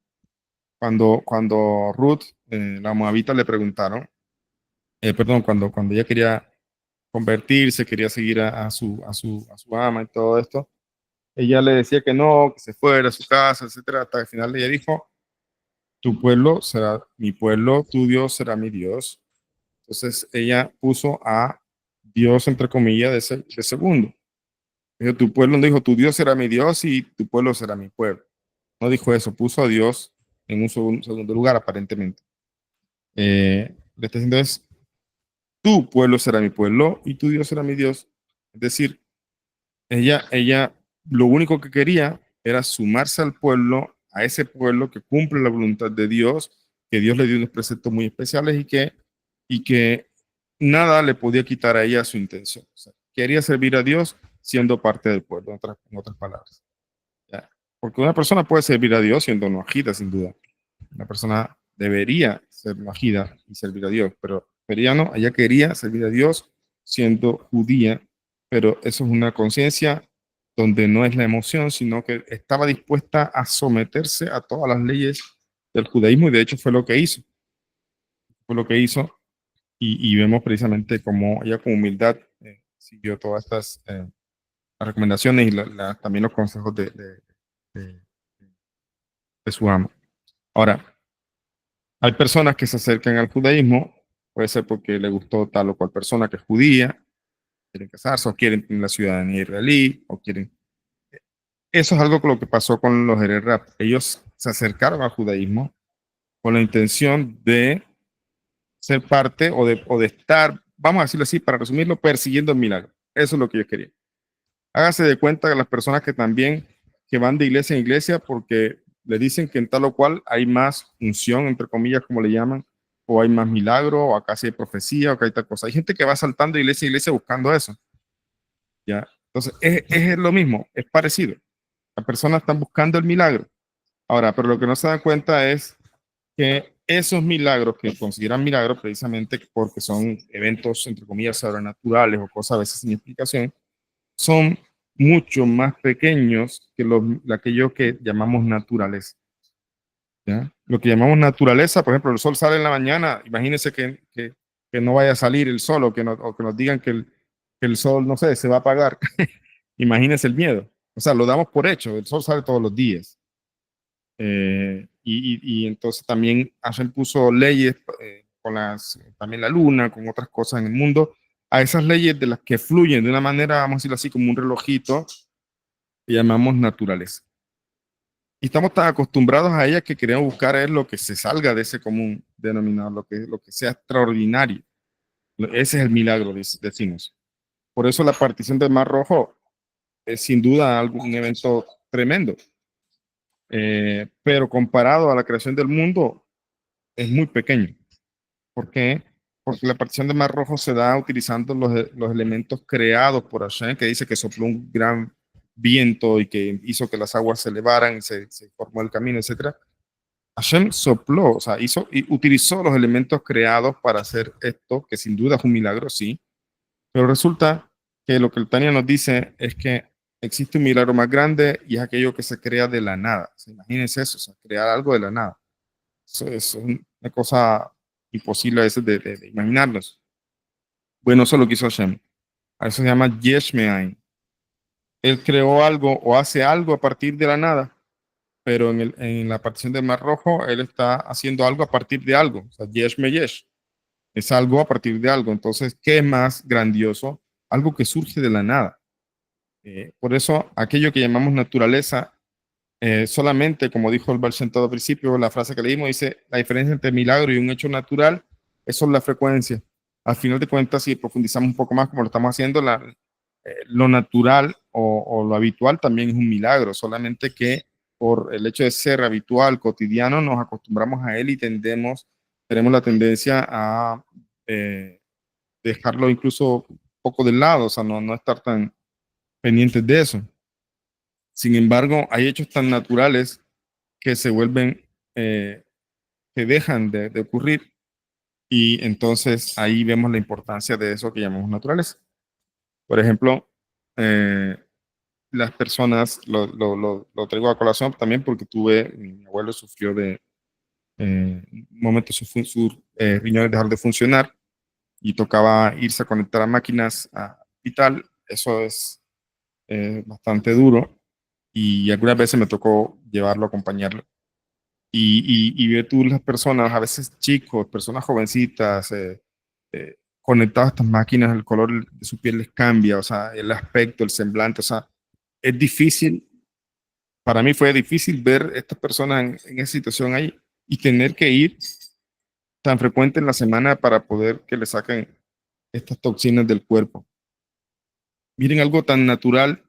Cuando Ruth, la moabita, le preguntaron, cuando ella quería convertirse, quería seguir a su ama y todo esto, ella le decía que no, que se fuera a su casa, etcétera, hasta que al final ella dijo, tu pueblo será mi pueblo, tu Dios será mi Dios. Entonces ella puso a Dios, entre comillas, de segundo. Dijo, tu pueblo no dijo, tu Dios será mi Dios y tu pueblo será mi pueblo. No dijo eso, puso a Dios en un segundo lugar, aparentemente. Le está diciendo es, tu pueblo será mi pueblo y tu Dios será mi Dios. Es decir, ella lo único que quería era sumarse al pueblo, a ese pueblo que cumple la voluntad de Dios, que Dios le dio unos preceptos muy especiales y que nada le podía quitar a ella su intención. O sea, quería servir a Dios siendo parte del pueblo, en otras palabras. ¿Ya? Porque una persona puede servir a Dios siendo noajida, sin duda. Una persona debería ser noajida y servir a Dios, pero ella quería servir a Dios siendo judía, pero eso es una conciencia donde no es la emoción, sino que estaba dispuesta a someterse a todas las leyes del judaísmo y de hecho fue lo que hizo. Fue lo que hizo y vemos precisamente cómo ella con humildad siguió todas estas las recomendaciones y también los consejos de- de su amo. Ahora, hay personas que se acercan al judaísmo, puede ser porque le gustó tal o cual persona que es judía, quieren casarse o quieren tener la ciudadanía israelí o quieren. Eso es algo con lo que pasó con los Erev Rav. Ellos se acercaron al judaísmo con la intención de ser parte o de estar, vamos a decirlo así, para resumirlo, persiguiendo el milagro. Eso es lo que ellos querían. Hágase de cuenta que las personas que van de iglesia en iglesia porque le dicen que en tal o cual hay más unción, entre comillas, como le llaman, o hay más milagro, o acá sí hay profecía, o acá hay tal cosa. Hay gente que va saltando de iglesia a iglesia buscando eso. ¿Ya? Entonces, es lo mismo, es parecido. Las personas están buscando el milagro. Ahora, pero lo que no se dan cuenta es que esos milagros que consideran milagros precisamente porque son eventos, entre comillas, sobrenaturales o cosas a veces sin explicación, son mucho más pequeños que aquello que llamamos naturaleza. ¿Ya? Lo que llamamos naturaleza, por ejemplo, el sol sale en la mañana, imagínense que no vaya a salir el sol o que nos digan que el sol, no sé, se va a apagar. Imagínense el miedo. O sea, lo damos por hecho, el sol sale todos los días. Y entonces también Hashem puso leyes también la luna, con otras cosas en el mundo, a esas leyes de las que fluyen de una manera, vamos a decirlo así, como un relojito, que llamamos naturaleza. Y estamos tan acostumbrados a ella que queremos buscar es lo que se salga de ese común denominador, lo que sea extraordinario. Ese es el milagro, decimos. Por eso la partición del Mar Rojo es sin duda un evento tremendo. Pero comparado a la creación del mundo, es muy pequeño. ¿Por qué? Porque la partición del Mar Rojo se da utilizando los elementos creados por Hashem, que dice que sopló un gran viento y que hizo que las aguas se elevaran, se formó el camino, etc. Hashem sopló, o sea, hizo y utilizó los elementos creados para hacer esto, que sin duda es un milagro, sí, pero resulta que lo que el Tania nos dice es que existe un milagro más grande y es aquello que se crea de la nada. O sea, imagínense eso, o sea, crear algo de la nada. Eso es una cosa imposible a veces de imaginarnos. Bueno, eso es lo que hizo Hashem. A eso se llama Yesh Me'ain. Él creó algo o hace algo a partir de la nada, pero en la partición del Mar Rojo, él está haciendo algo a partir de algo. O sea, Yesh Me Yesh. Es algo a partir de algo. Entonces, ¿qué es más grandioso? Algo que surge de la nada. Por eso, aquello que llamamos naturaleza, solamente, como dijo el Baal Shem Tov al principio, la frase que leímos dice, la diferencia entre milagro y un hecho natural, eso es la frecuencia. Al final de cuentas, si profundizamos un poco más, como lo estamos haciendo, lo natural o lo habitual también es un milagro, solamente que por el hecho de ser habitual, cotidiano, nos acostumbramos a él y tenemos la tendencia a dejarlo incluso un poco de lado, o sea, no estar tan pendientes de eso. Sin embargo, hay hechos tan naturales que se vuelven, que dejan de ocurrir, y entonces ahí vemos la importancia de eso que llamamos naturaleza. Por ejemplo, las personas, lo traigo a colación también porque mi abuelo sufrió de, un momento sus riñones dejaron de funcionar y tocaba irse a conectar a máquinas y tal. Eso es bastante duro y algunas veces me tocó llevarlo, acompañarlo. Y ver tú las personas, a veces chicos, personas jovencitas, conectadas a estas máquinas, el color de su piel les cambia, o sea, el aspecto, el semblante, o sea, es difícil, para mí fue difícil ver estas personas en esa situación ahí y tener que ir tan frecuente en la semana para poder que le saquen estas toxinas del cuerpo. Miren algo tan natural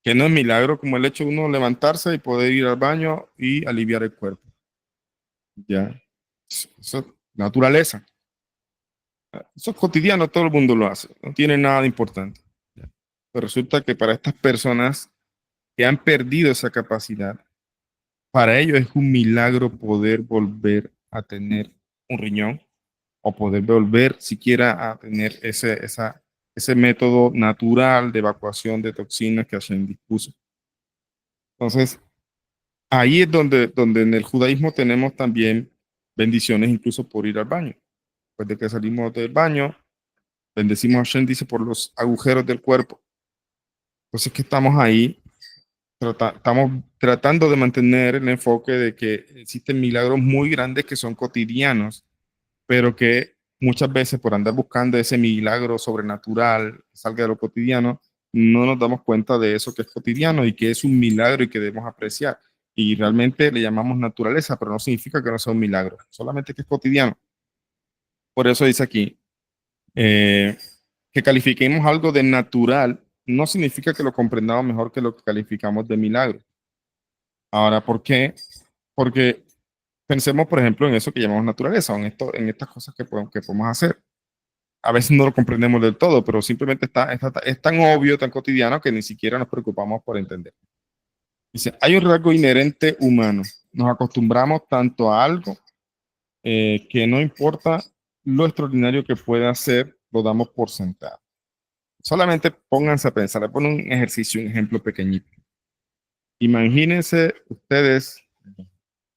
que no es milagro como el hecho de uno levantarse y poder ir al baño y aliviar el cuerpo. Ya, eso es naturaleza. Eso es cotidiano, todo el mundo lo hace, no tiene nada de importante. ¿Ya? Pero resulta que para estas personas que han perdido esa capacidad, para ellos es un milagro poder volver a tener un riñón o poder volver siquiera a tener ese método natural de evacuación de toxinas que Hashem dispuso. Entonces, ahí es donde en el judaísmo tenemos también bendiciones incluso por ir al baño. Después de que salimos del baño, bendecimos a Hashem, dice, por los agujeros del cuerpo. Entonces, que estamos ahí, estamos tratando de mantener el enfoque de que existen milagros muy grandes que son cotidianos, pero que muchas veces por andar buscando ese milagro sobrenatural que salga de lo cotidiano, no nos damos cuenta de eso que es cotidiano y que es un milagro y que debemos apreciar. Y realmente le llamamos naturaleza, pero no significa que no sea un milagro, solamente que es cotidiano. Por eso dice aquí, que califiquemos algo de natural no significa que lo comprendamos mejor que lo que calificamos de milagro. Ahora, ¿por qué? Porque pensemos, por ejemplo, en eso que llamamos naturaleza, o en estas cosas que podemos hacer. A veces no lo comprendemos del todo, pero simplemente es tan obvio, tan cotidiano, que ni siquiera nos preocupamos por entender. Dice, hay un rasgo inherente humano. Nos acostumbramos tanto a algo que no importa lo extraordinario que pueda ser, lo damos por sentado. Solamente pónganse a pensar, ponen un ejercicio, un ejemplo pequeñito. Imagínense ustedes,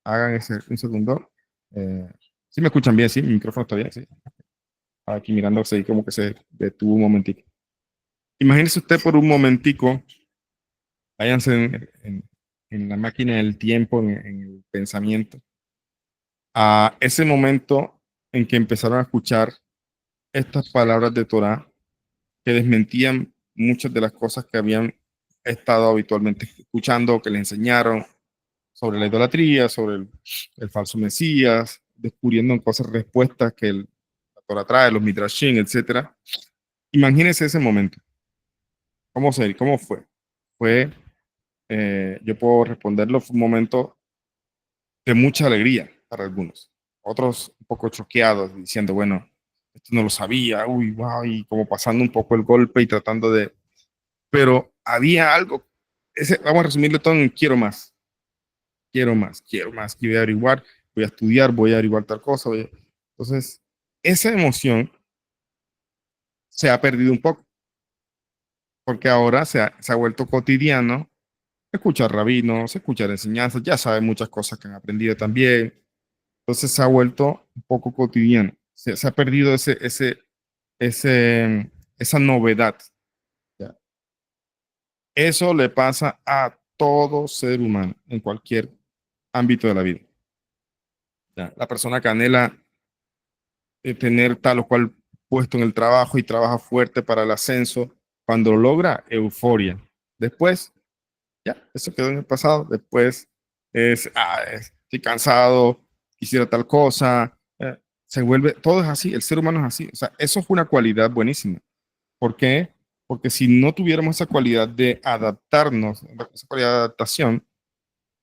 hagan un segundo. ¿Sí me escuchan bien? ¿Sí? ¿Mi micrófono está bien? ¿Sí? Aquí mirándose ahí como que se detuvo un momentico. Imagínense usted por un momentico, váyanse en la máquina del tiempo, en el pensamiento, a ese momento en que empezaron a escuchar estas palabras de Torah que desmentían muchas de las cosas que habían estado habitualmente escuchando, que les enseñaron sobre la idolatría, sobre el falso Mesías, descubriendo cosas, respuestas que la Torah trae, los Midrashim, etcétera. Imagínense ese momento. ¿Cómo fue? Yo puedo responderlo, fue un momento de mucha alegría para algunos. Otros un poco choqueados, diciendo, bueno, esto no lo sabía, uy, wow, y como pasando un poco el golpe y tratando de... Pero había algo, vamos a resumirlo todo en quiero más, quiero averiguar, voy a estudiar, voy a averiguar tal cosa. Entonces, esa emoción se ha perdido un poco, porque ahora se ha vuelto cotidiano escuchar rabinos, escuchar enseñanzas, ya saben muchas cosas que han aprendido también. Entonces se ha vuelto un poco cotidiano. Se ha perdido esa novedad. ¿Ya? Eso le pasa a todo ser humano en cualquier ámbito de la vida. ¿Ya? La persona que anhela tener tal o cual puesto en el trabajo y trabaja fuerte para el ascenso, cuando lo logra, euforia. Después, ya, eso quedó en el pasado. Después estoy cansado, quisiera tal cosa. Se vuelve, todo es así, el ser humano es así. O sea, eso es una cualidad buenísima. ¿Por qué? Porque si no tuviéramos esa cualidad de adaptarnos, esa cualidad de adaptación,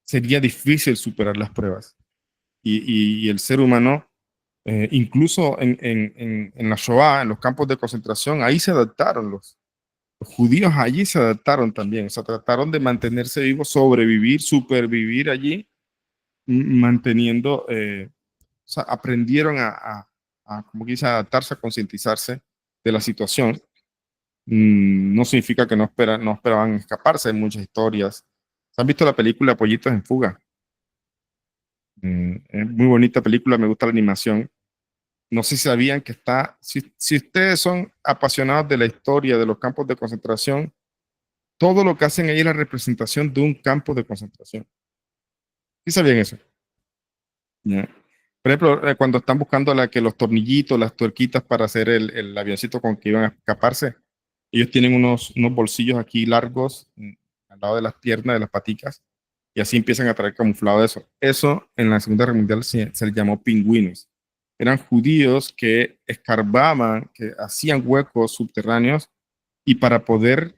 sería difícil superar las pruebas. Y el ser humano, incluso en la Shoah, en los campos de concentración, ahí se adaptaron los judíos allí se adaptaron también, o sea, trataron de mantenerse vivos, sobrevivir, supervivir allí, manteniendo, o sea, aprendieron como dice, adaptarse, a concientizarse de la situación. No significa que no esperaban escaparse, hay muchas historias. ¿Han visto la película Pollitos en Fuga? Es muy bonita película, me gusta la animación. No sé si sabían que si ustedes son apasionados de la historia de los campos de concentración, todo lo que hacen ahí es la representación de un campo de concentración. ¿Sí sabían eso? ¿Ya? Por ejemplo, cuando están buscando que los tornillitos, las tuerquitas para hacer el avioncito con que iban a escaparse, ellos tienen unos bolsillos aquí largos al lado de las piernas, de las paticas, y así empiezan a traer camuflado eso. Eso en la Segunda Guerra Mundial se les llamó pingüinos. Eran judíos que escarbaban, que hacían huecos subterráneos y para poder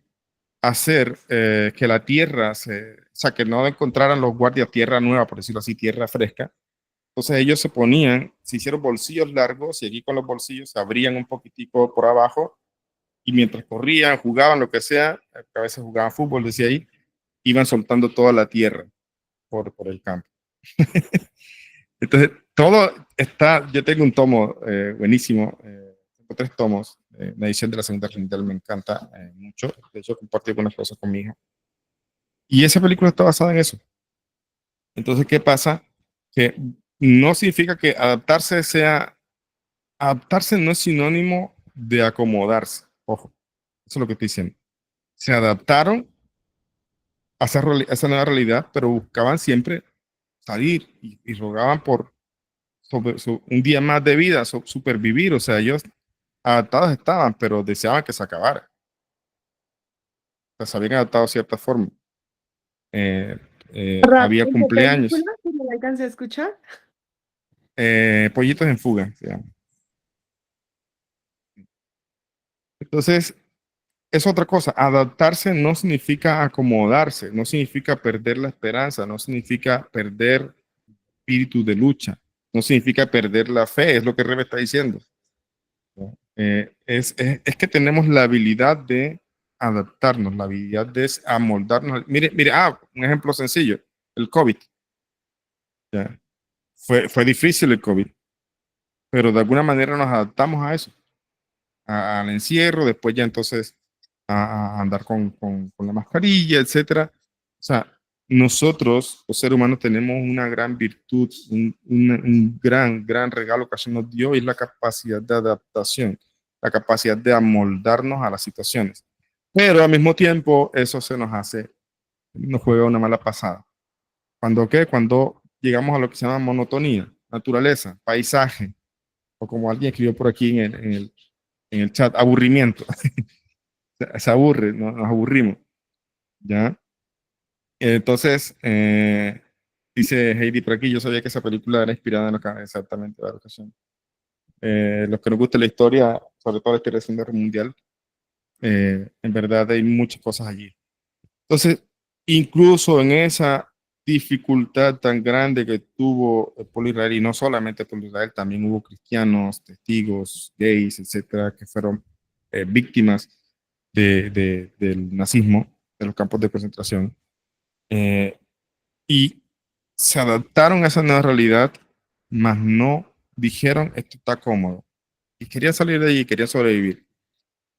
hacer que la tierra, o sea, que no encontraran los guardias tierra nueva, por decirlo así, tierra fresca. Entonces ellos se hicieron bolsillos largos y aquí con los bolsillos se abrían un poquitico por abajo y mientras corrían, jugaban, lo que sea, a veces jugaban fútbol, decía ahí, iban soltando toda la tierra por el campo. Entonces, todo está, yo tengo un tomo buenísimo, tengo 3 tomos, la edición de la Segunda Guerra Mundial me encanta mucho, de hecho compartí algunas cosas con mi hija. Y esa película está basada en eso. Entonces, ¿qué pasa? Que no significa que adaptarse no es sinónimo de acomodarse, ojo, eso es lo que estoy diciendo. Se adaptaron a esa nueva realidad, pero buscaban siempre salir y rogaban por un día más de vida, supervivir, o sea, ellos adaptados estaban, pero deseaban que se acabara. O sea, se habían adaptado de cierta forma. Había cumpleaños. ¿No le alcancé a escuchar? Pollitos en Fuga, se llama. Entonces, es otra cosa. Adaptarse no significa acomodarse, no significa perder la esperanza, no significa perder espíritu de lucha, no significa perder la fe, es lo que Rebe está diciendo. Es que tenemos la habilidad de adaptarnos, la habilidad de amoldarnos. Mire, un ejemplo sencillo, el COVID. ¿Ya? Fue difícil el COVID, pero de alguna manera nos adaptamos a eso, al encierro, después ya entonces a andar con la mascarilla, etcétera. O sea, nosotros, los seres humanos, tenemos una gran virtud, un gran regalo que Hashem nos dio, y es la capacidad de adaptación, la capacidad de amoldarnos a las situaciones. Pero al mismo tiempo, eso nos juega una mala pasada. ¿Cuándo qué? Cuando llegamos a lo que se llama monotonía, naturaleza, paisaje, o como alguien escribió por aquí en el chat, aburrimiento. se aburre, nos aburrimos, ¿ya? Entonces, dice Heidi por aquí, yo sabía que esa película era inspirada en lo que exactamente la ocasión. Los que nos gusta la historia, sobre todo la historia de la Segunda Guerra Mundial, en verdad hay muchas cosas allí. Entonces, incluso en esa dificultad tan grande que tuvo el pueblo israelí, y no solamente el pueblo Israel, también hubo cristianos, testigos, gays, etcétera, que fueron víctimas del nazismo, de los campos de concentración, y se adaptaron a esa nueva realidad, mas no dijeron esto está cómodo. Y quería salir de allí, quería sobrevivir.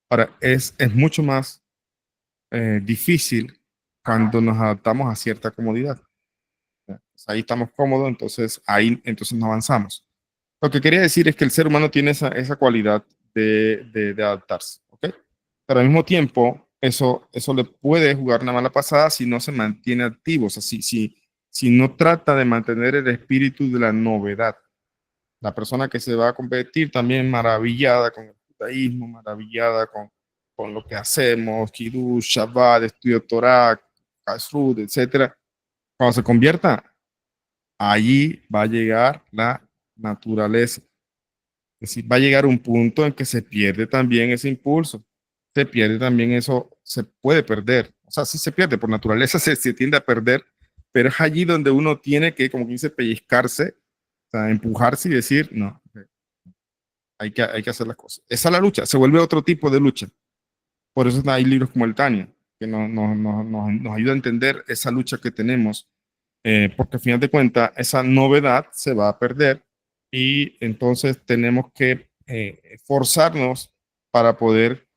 Ahora, es mucho más difícil cuando nos adaptamos a cierta comodidad. Pues ahí estamos cómodos, entonces ahí entonces no avanzamos. Lo que quería decir es que el ser humano tiene esa cualidad de adaptarse, ¿ok? Pero al mismo tiempo, eso le puede jugar una mala pasada si no se mantiene activo, o sea, si no trata de mantener el espíritu de la novedad. La persona que se va a convertir también maravillada con el judaísmo, maravillada con lo que hacemos, Kiddush, Shabbat, estudio Torah, Kashrut, etcétera. Cuando se convierta, allí va a llegar la naturaleza. Es decir, va a llegar un punto en que se pierde también ese impulso, se pierde también eso, se puede perder. O sea, sí se pierde, por naturaleza se tiende a perder, pero es allí donde uno tiene que, como que dice, pellizcarse, o sea, empujarse y decir, no, hay que hacer las cosas. Esa es la lucha, se vuelve otro tipo de lucha. Por eso hay libros como el Tania, que nos ayuda a entender esa lucha que tenemos, porque al final de cuentas esa novedad se va a perder y entonces tenemos que forzarnos para poder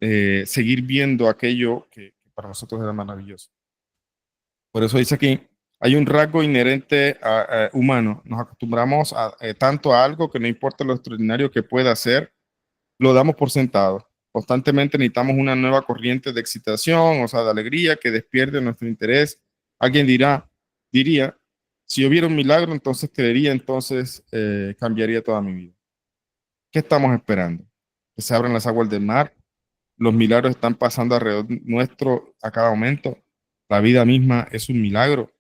seguir viendo aquello que para nosotros era maravilloso. Por eso dice aquí, hay un rasgo inherente humano. Nos acostumbramos tanto a algo que no importa lo extraordinario que pueda ser, lo damos por sentado. Constantemente necesitamos una nueva corriente de excitación, o sea, de alegría que despierte nuestro interés. Alguien diría, si yo viera un milagro, entonces creería, entonces cambiaría toda mi vida. ¿Qué estamos esperando? Que se abran las aguas del mar. Los milagros están pasando alrededor nuestro a cada momento. La vida misma es un milagro.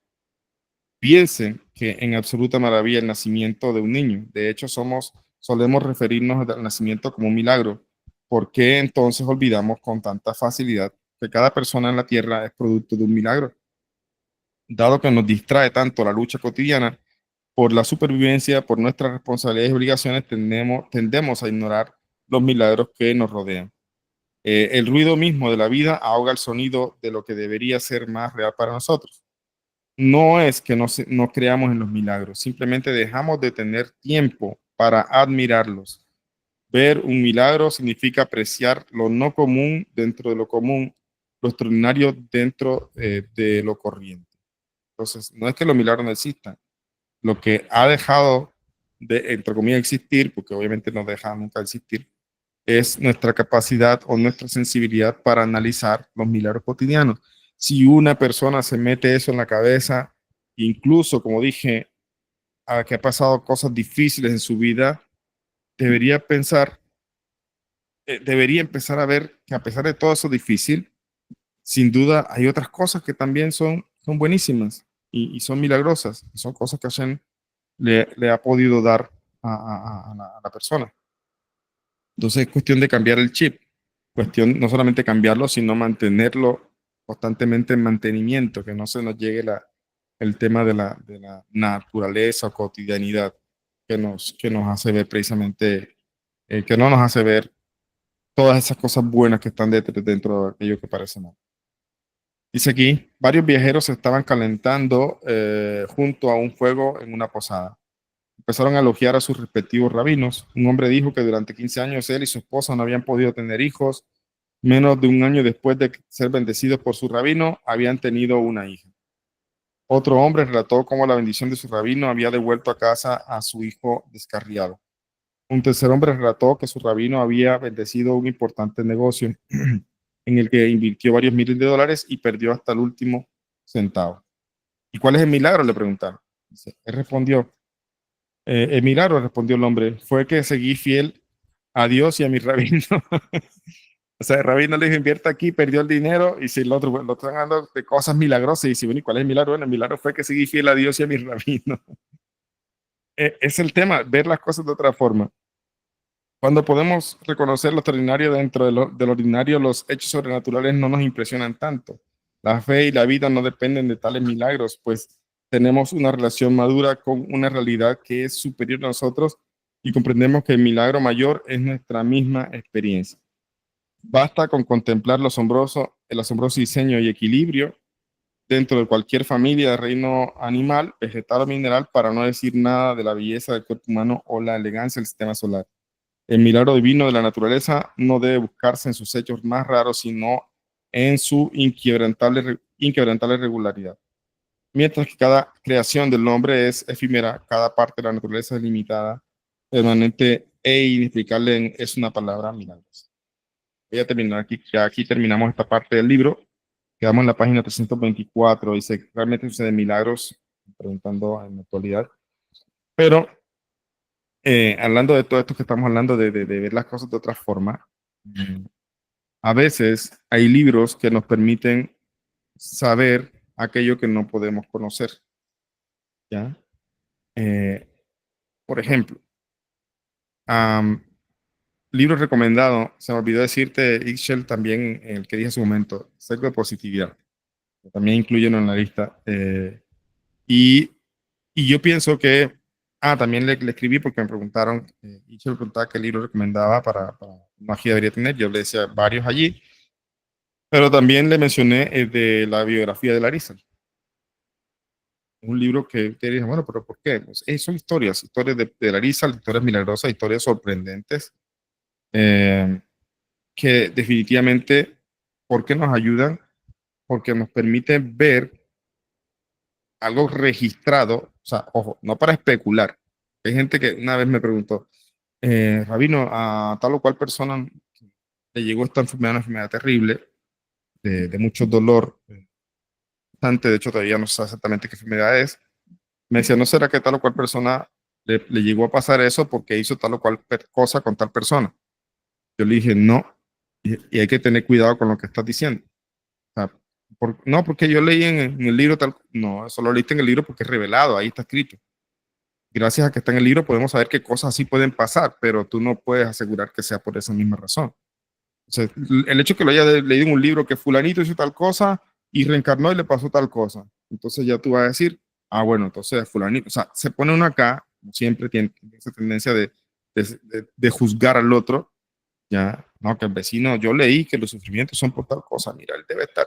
Piensen que en absoluta maravilla el nacimiento de un niño. De hecho, solemos referirnos al nacimiento como un milagro. ¿Por qué entonces olvidamos con tanta facilidad que cada persona en la tierra es producto de un milagro? Dado que nos distrae tanto la lucha cotidiana, por la supervivencia, por nuestras responsabilidades y obligaciones, tendemos a ignorar los milagros que nos rodean. El ruido mismo de la vida ahoga el sonido de lo que debería ser más real para nosotros. No es que no creamos en los milagros, simplemente dejamos de tener tiempo para admirarlos. Ver un milagro significa apreciar lo no común dentro de lo común, lo extraordinario dentro de lo corriente. Entonces, no es que los milagros no existan. Lo que ha dejado de, entre comillas, existir, porque obviamente no deja nunca de existir, es nuestra capacidad o nuestra sensibilidad para analizar los milagros cotidianos. Si una persona se mete eso en la cabeza, incluso, como dije, a que ha pasado cosas difíciles en su vida, debería debería empezar a ver que a pesar de todo eso difícil, sin duda hay otras cosas que también son buenísimas y son milagrosas, son cosas que Hashem le ha podido dar a la persona. Entonces es cuestión de cambiar el chip, cuestión no solamente cambiarlo, sino mantenerlo constantemente en mantenimiento, que no se nos llegue el tema de la naturaleza o cotidianidad que nos hace ver precisamente, que no nos hace ver todas esas cosas buenas que están dentro de aquello que parece mal. Dice aquí, varios viajeros se estaban calentando junto a un fuego en una posada. Empezaron a elogiar a sus respectivos rabinos. Un hombre dijo que durante 15 años él y su esposa no habían podido tener hijos. Menos de un año después de ser bendecidos por su rabino, habían tenido una hija. Otro hombre relató cómo la bendición de su rabino había devuelto a casa a su hijo descarriado. Un tercer hombre relató que su rabino había bendecido un importante negocio en el que invirtió varios miles de dólares y perdió hasta el último centavo. ¿Y cuál es el milagro?, le preguntaron. Él respondió, el milagro, respondió el hombre, fue que seguí fiel a Dios y a mi rabino. O sea, el rabino le dijo, invierta aquí, perdió el dinero, y si el otro, bueno, lo están hablando de cosas milagrosas, y dice, bueno, ¿y cuál es el milagro? Bueno, el milagro fue que seguí fiel a Dios y a mi rabino. Es el tema, ver las cosas de otra forma. Cuando podemos reconocer lo extraordinario dentro de lo ordinario, los hechos sobrenaturales no nos impresionan tanto. La fe y la vida no dependen de tales milagros, pues tenemos una relación madura con una realidad que es superior a nosotros y comprendemos que el milagro mayor es nuestra misma experiencia. Basta con contemplar el asombroso diseño y equilibrio dentro de cualquier familia de reino animal, vegetal o mineral, para no decir nada de la belleza del cuerpo humano o la elegancia del sistema solar. El milagro divino de la naturaleza no debe buscarse en sus hechos más raros, sino en su inquebrantable regularidad. Mientras que cada creación del hombre es efímera, cada parte de la naturaleza es limitada, permanente e inexplicable, es una palabra milagrosa. Voy a terminar aquí, ya aquí terminamos esta parte del libro. Quedamos en la página 324, dice, realmente suceden milagros, preguntando en la actualidad. Pero hablando de todo esto que estamos hablando, de ver las cosas de otra forma, a veces hay libros que nos permiten saber aquello que no podemos conocer. ¿Ya? Por ejemplo, libro recomendado, se me olvidó decirte, Ixchel, también el que dije hace un momento, Cerco de Positividad, que también incluyen en la lista. Y yo pienso que, también le escribí porque me preguntaron, Ixchel me preguntaba qué libro recomendaba para magia debería tener, yo le decía varios allí, pero también le mencioné el de la biografía de Larissa. Un libro que te dije, bueno, pero ¿por qué? Pues, son historias de Larissa, historias milagrosas, historias sorprendentes, que definitivamente, ¿por qué nos ayudan? Porque nos permite ver algo registrado, o sea, ojo, no para especular. Hay gente que una vez me preguntó, Rabino, a tal o cual persona le llegó esta enfermedad, una enfermedad terrible, de mucho dolor, de hecho todavía no sé exactamente qué enfermedad es. Me decía, ¿no será que tal o cual persona le llegó a pasar eso porque hizo tal o cual cosa con tal persona? Yo le dije, no, y hay que tener cuidado con lo que estás diciendo. O sea, no, porque yo leí en el libro tal, no, eso lo leíste en el libro porque es revelado, ahí está escrito. Gracias a que está en el libro podemos saber qué cosas así pueden pasar, pero tú no puedes asegurar que sea por esa misma razón. O sea, el hecho que lo haya leído en un libro que fulanito hizo tal cosa y reencarnó y le pasó tal cosa, entonces ya tú vas a decir, bueno, entonces fulanito, o sea, se pone uno acá, como siempre tiene esa tendencia de juzgar al otro, ya, no, que el vecino, yo leí que los sufrimientos son por tal cosa, mira, él debe estar,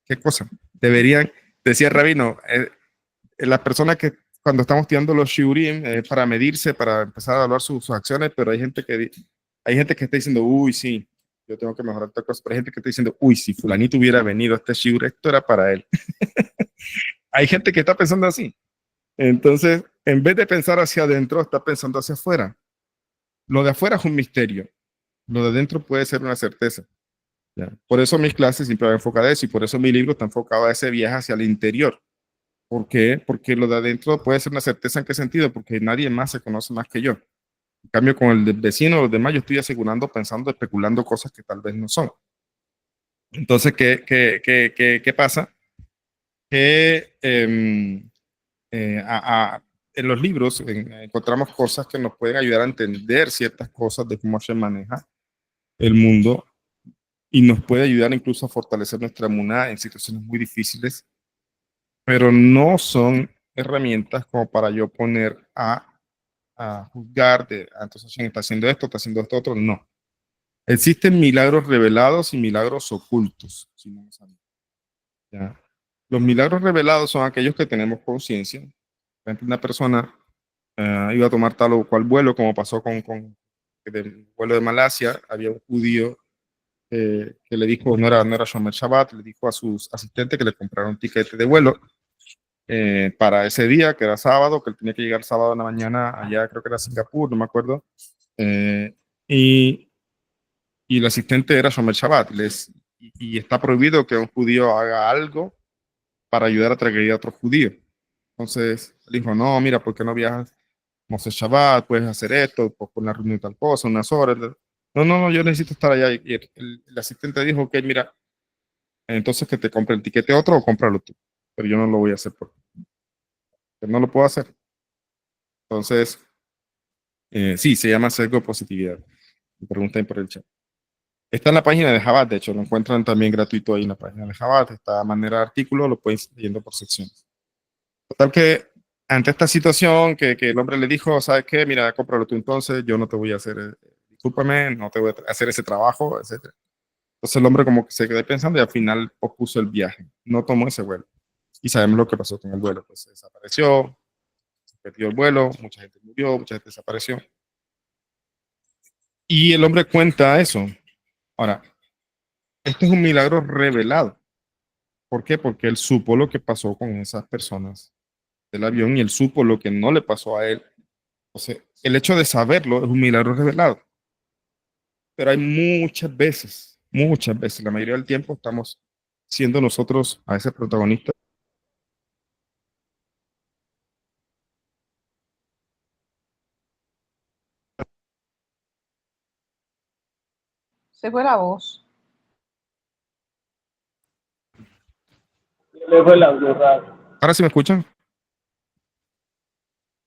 ¿qué cosa? Deberían, decía el rabino, las personas que cuando estamos tirando los shiurim para medirse, para empezar a evaluar sus acciones, pero hay gente que está diciendo, uy, sí, yo tengo que mejorar tal cosa, pero hay gente que está diciendo, uy, si fulanito hubiera venido a este shiur, esto era para él. Hay gente que está pensando así. Entonces, en vez de pensar hacia adentro, está pensando hacia afuera. Lo de afuera es un misterio. Lo de adentro puede ser una certeza. ¿Ya? Por eso mis clases siempre van enfocadas a eso y por eso mi libro está enfocado a ese viaje hacia el interior. ¿Por qué? Porque lo de adentro puede ser una certeza. ¿En qué sentido? Porque nadie más se conoce más que yo. En cambio, con el vecino o los demás, yo estoy asegurando, pensando, especulando cosas que tal vez no son. Entonces, ¿qué pasa? Que en los libros encontramos cosas que nos pueden ayudar a entender ciertas cosas de cómo se maneja el mundo y nos puede ayudar incluso a fortalecer nuestra emuná en situaciones muy difíciles, pero no son herramientas como para yo poner a juzgar entonces alguien está haciendo esto otro, no. Existen milagros revelados y milagros ocultos, si no lo saben. ¿Ya? Los milagros revelados son aquellos que tenemos conciencia. Por ejemplo, una persona iba a tomar tal o cual vuelo, como pasó con el vuelo de Malasia, había un judío que le dijo, no era Shomer Shabbat, le dijo a sus asistentes que le compraron un tiquete de vuelo para ese día, que era sábado, que él tenía que llegar sábado en la mañana allá, creo que era Singapur, no me acuerdo, y el asistente era Shomer Shabbat, y está prohibido que un judío haga algo para ayudar a traer a otro judío. Entonces, él dijo, no, mira, ¿por qué no viajas? Moses Shabbat, puedes hacer esto, por una reunión tal cosa, unas horas. no, yo necesito estar allá. Y el asistente dijo, ok, mira, entonces que te compre el tiquete otro o cómpralo tú. Pero yo no lo voy a hacer porque no lo puedo hacer. Entonces, sí, se llama sesgo de positividad. Me preguntan por el chat. Está en la página de Jabad, de hecho, lo encuentran también gratuito ahí en la página de Jabad. Está a manera de artículo, lo pueden ir leyendo por secciones. Total que ante esta situación que el hombre le dijo, ¿sabes qué? Mira, cómpralo tú entonces, yo no te voy a hacer, discúlpame, no te voy a hacer ese trabajo, etc. Entonces el hombre como que se quedó pensando y al final pospuso el viaje, no tomó ese vuelo. Y sabemos lo que pasó con el vuelo, pues se desapareció, se perdió el vuelo, mucha gente murió, mucha gente desapareció. Y el hombre cuenta eso. Ahora, este es un milagro revelado. ¿Por qué? Porque él supo lo que pasó con esas personas del avión y él supo lo que no le pasó a él. O sea, el hecho de saberlo es un milagro revelado. Pero hay muchas veces, la mayoría del tiempo estamos siendo nosotros a ese protagonista. Se fue la voz. ¿Ahora sí me escuchan?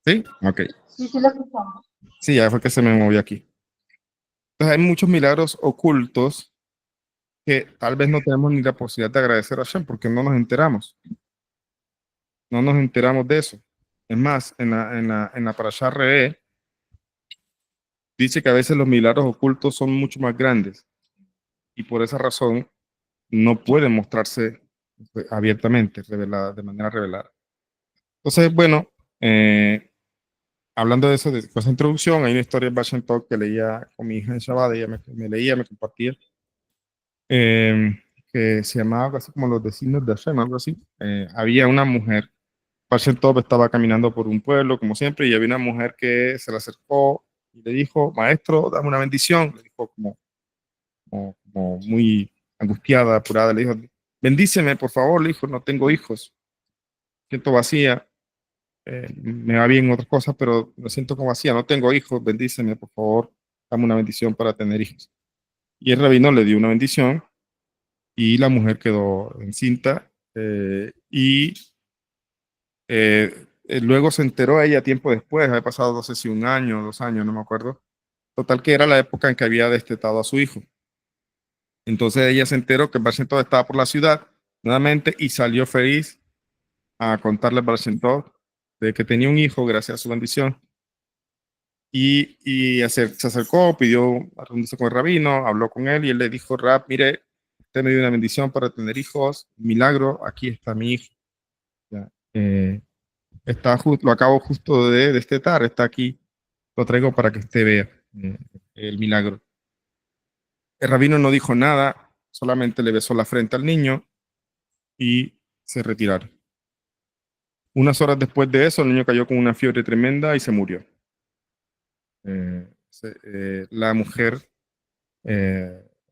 ¿Sí? Ok. Sí, sí, la escuchamos. Sí, ya fue que se me movió aquí. Entonces hay muchos milagros ocultos que tal vez no tenemos ni la posibilidad de agradecer a Hashem porque no nos enteramos. No nos enteramos de eso. Es más, en la Parashá Re'eh dice que a veces los milagros ocultos son mucho más grandes y por esa razón no pueden mostrarse abiertamente, de manera revelada. Entonces, bueno, hablando de eso, de esa introducción, hay una historia de Bashan Talk que leía con mi hija en Shabbat, ella me leía, me compartía, que se llamaba algo así como los designios de Hashem, algo así. Había una mujer, Bashan Talk estaba caminando por un pueblo, como siempre, y había una mujer que se le acercó y le dijo, maestro, dame una bendición. Le dijo como muy angustiada, apurada, le dijo, bendíceme, por favor, le dijo, no tengo hijos, siento vacía, me va bien en otras cosas, pero me siento como vacía, no tengo hijos, bendíceme, por favor, dame una bendición para tener hijos. Y el rabino le dio una bendición y la mujer quedó encinta luego se enteró ella tiempo después, había pasado no sé si un año, 2 años, no me acuerdo, total que era la época en que había destetado a su hijo. Entonces ella se enteró que Barshentov estaba por la ciudad nuevamente y salió feliz a contarle a Barshentov de que tenía un hijo gracias a su bendición. Se acercó, pidió a reunirse con el rabino, habló con él y él le dijo, Rab, mire, usted me dio una bendición para tener hijos, milagro, aquí está mi hijo. Ya, lo acabo justo de destetar, está aquí, lo traigo para que usted vea el milagro. El rabino no dijo nada, solamente le besó la frente al niño y se retiraron. Unas horas después de eso, el niño cayó con una fiebre tremenda y se murió. La mujer,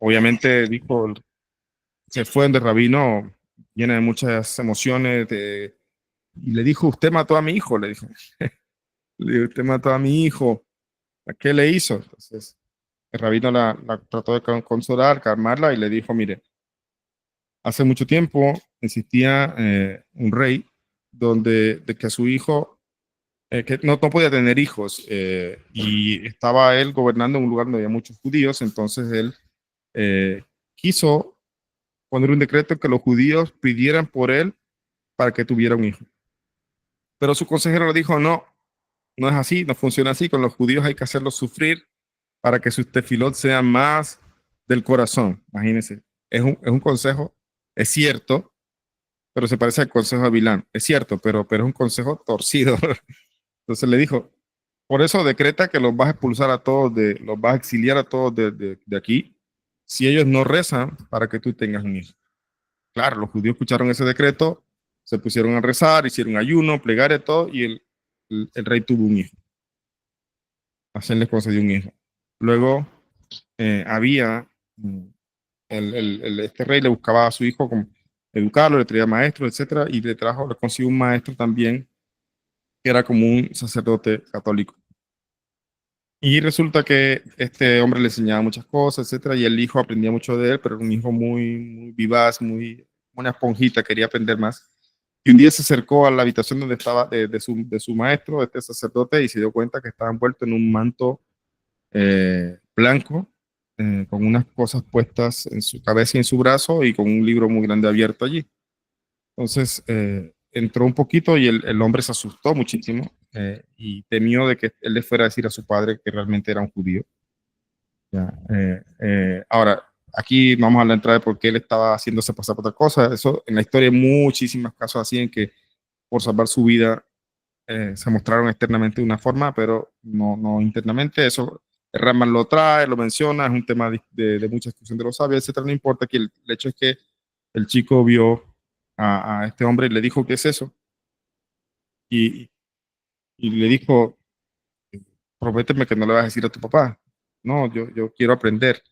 obviamente, dijo, se fue donde el rabino, llena de muchas emociones, y le dijo, usted mató a mi hijo, le dijo. Le dijo, usted mató a mi hijo. ¿A qué le hizo? Entonces, el rabino la trató de consolar, calmarla y le dijo, mire, hace mucho tiempo existía un rey de que su hijo, que no podía tener hijos y estaba él gobernando en un lugar donde había muchos judíos, entonces él quiso poner un decreto que los judíos pidieran por él para que tuviera un hijo. Pero su consejero le dijo, no, no es así, no funciona así, con los judíos hay que hacerlos sufrir para que sus tefilot sean más del corazón. Imagínense, es un consejo, es cierto, pero se parece al consejo de Bilán. Es cierto, pero es un consejo torcido. Entonces le dijo, por eso decreta que los vas a expulsar a todos, los vas a exiliar a todos de aquí, si ellos no rezan para que tú tengas un hijo. Claro, los judíos escucharon ese decreto, se pusieron a rezar, hicieron ayuno, plegaria, todo, y el rey tuvo un hijo. Hashem les concedió un hijo. Luego había, este rey le buscaba a su hijo como educarlo, le traía maestros, etcétera, y le consiguió un maestro también que era como un sacerdote católico. Y resulta que este hombre le enseñaba muchas cosas, etcétera, y el hijo aprendía mucho de él, pero era un hijo muy vivaz, una esponjita, quería aprender más. Y un día se acercó a la habitación donde estaba de su maestro, este sacerdote, y se dio cuenta que estaba envuelto en un manto blanco, con unas cosas puestas en su cabeza y en su brazo, y con un libro muy grande abierto allí. Entonces entró un poquito y el hombre se asustó muchísimo y temió de que él le fuera a decir a su padre que realmente era un judío. Ya, ahora, aquí vamos a la entrada de por qué él estaba haciéndose pasar por otra cosa. Eso en la historia hay muchísimos casos así en que por salvar su vida se mostraron externamente de una forma, pero no internamente. Eso Raman lo trae, lo menciona, es un tema de mucha discusión de los sabios, etcétera. No importa, que el hecho es que el chico vio a este hombre y le dijo, ¿qué es eso? Y, y le dijo, prométeme que no le vas a decir a tu papá. No, yo quiero aprender,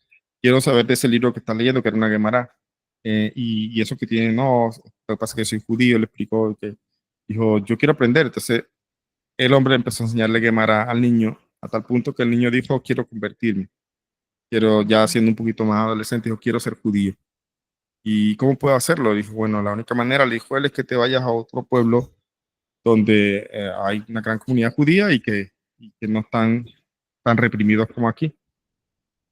quiero saber de ese libro que está leyendo, que era una Gemara. Y eso que tiene, no, lo que pasa es que soy judío, le explicó que dijo, yo quiero aprender. Entonces el hombre empezó a enseñarle Gemara al niño, a tal punto que el niño dijo, quiero convertirme, quiero, ya siendo un poquito más adolescente, dijo, quiero ser judío. ¿Y cómo puedo hacerlo? Dijo, bueno, la única manera, le dijo él, es que te vayas a otro pueblo donde hay una gran comunidad judía y que no están tan reprimidos como aquí.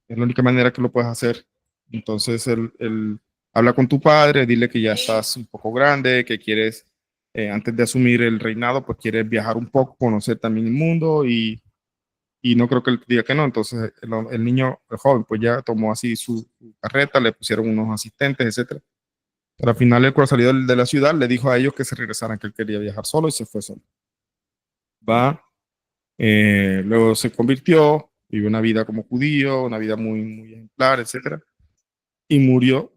Es la única manera que lo puedes hacer. Entonces, él habla con tu padre, dile que ya estás un poco grande, que quieres, antes de asumir el reinado, pues quieres viajar un poco, conocer también el mundo y no creo que él diga que no. Entonces, el niño, el joven, pues ya tomó así su carreta, le pusieron unos asistentes, etcétera. Pero al final, él, cuando salió de la ciudad, le dijo a ellos que se regresaran, que él quería viajar solo y se fue solo. Va, luego se convirtió, vivió una vida como judío, una vida muy ejemplar, etcétera, y murió.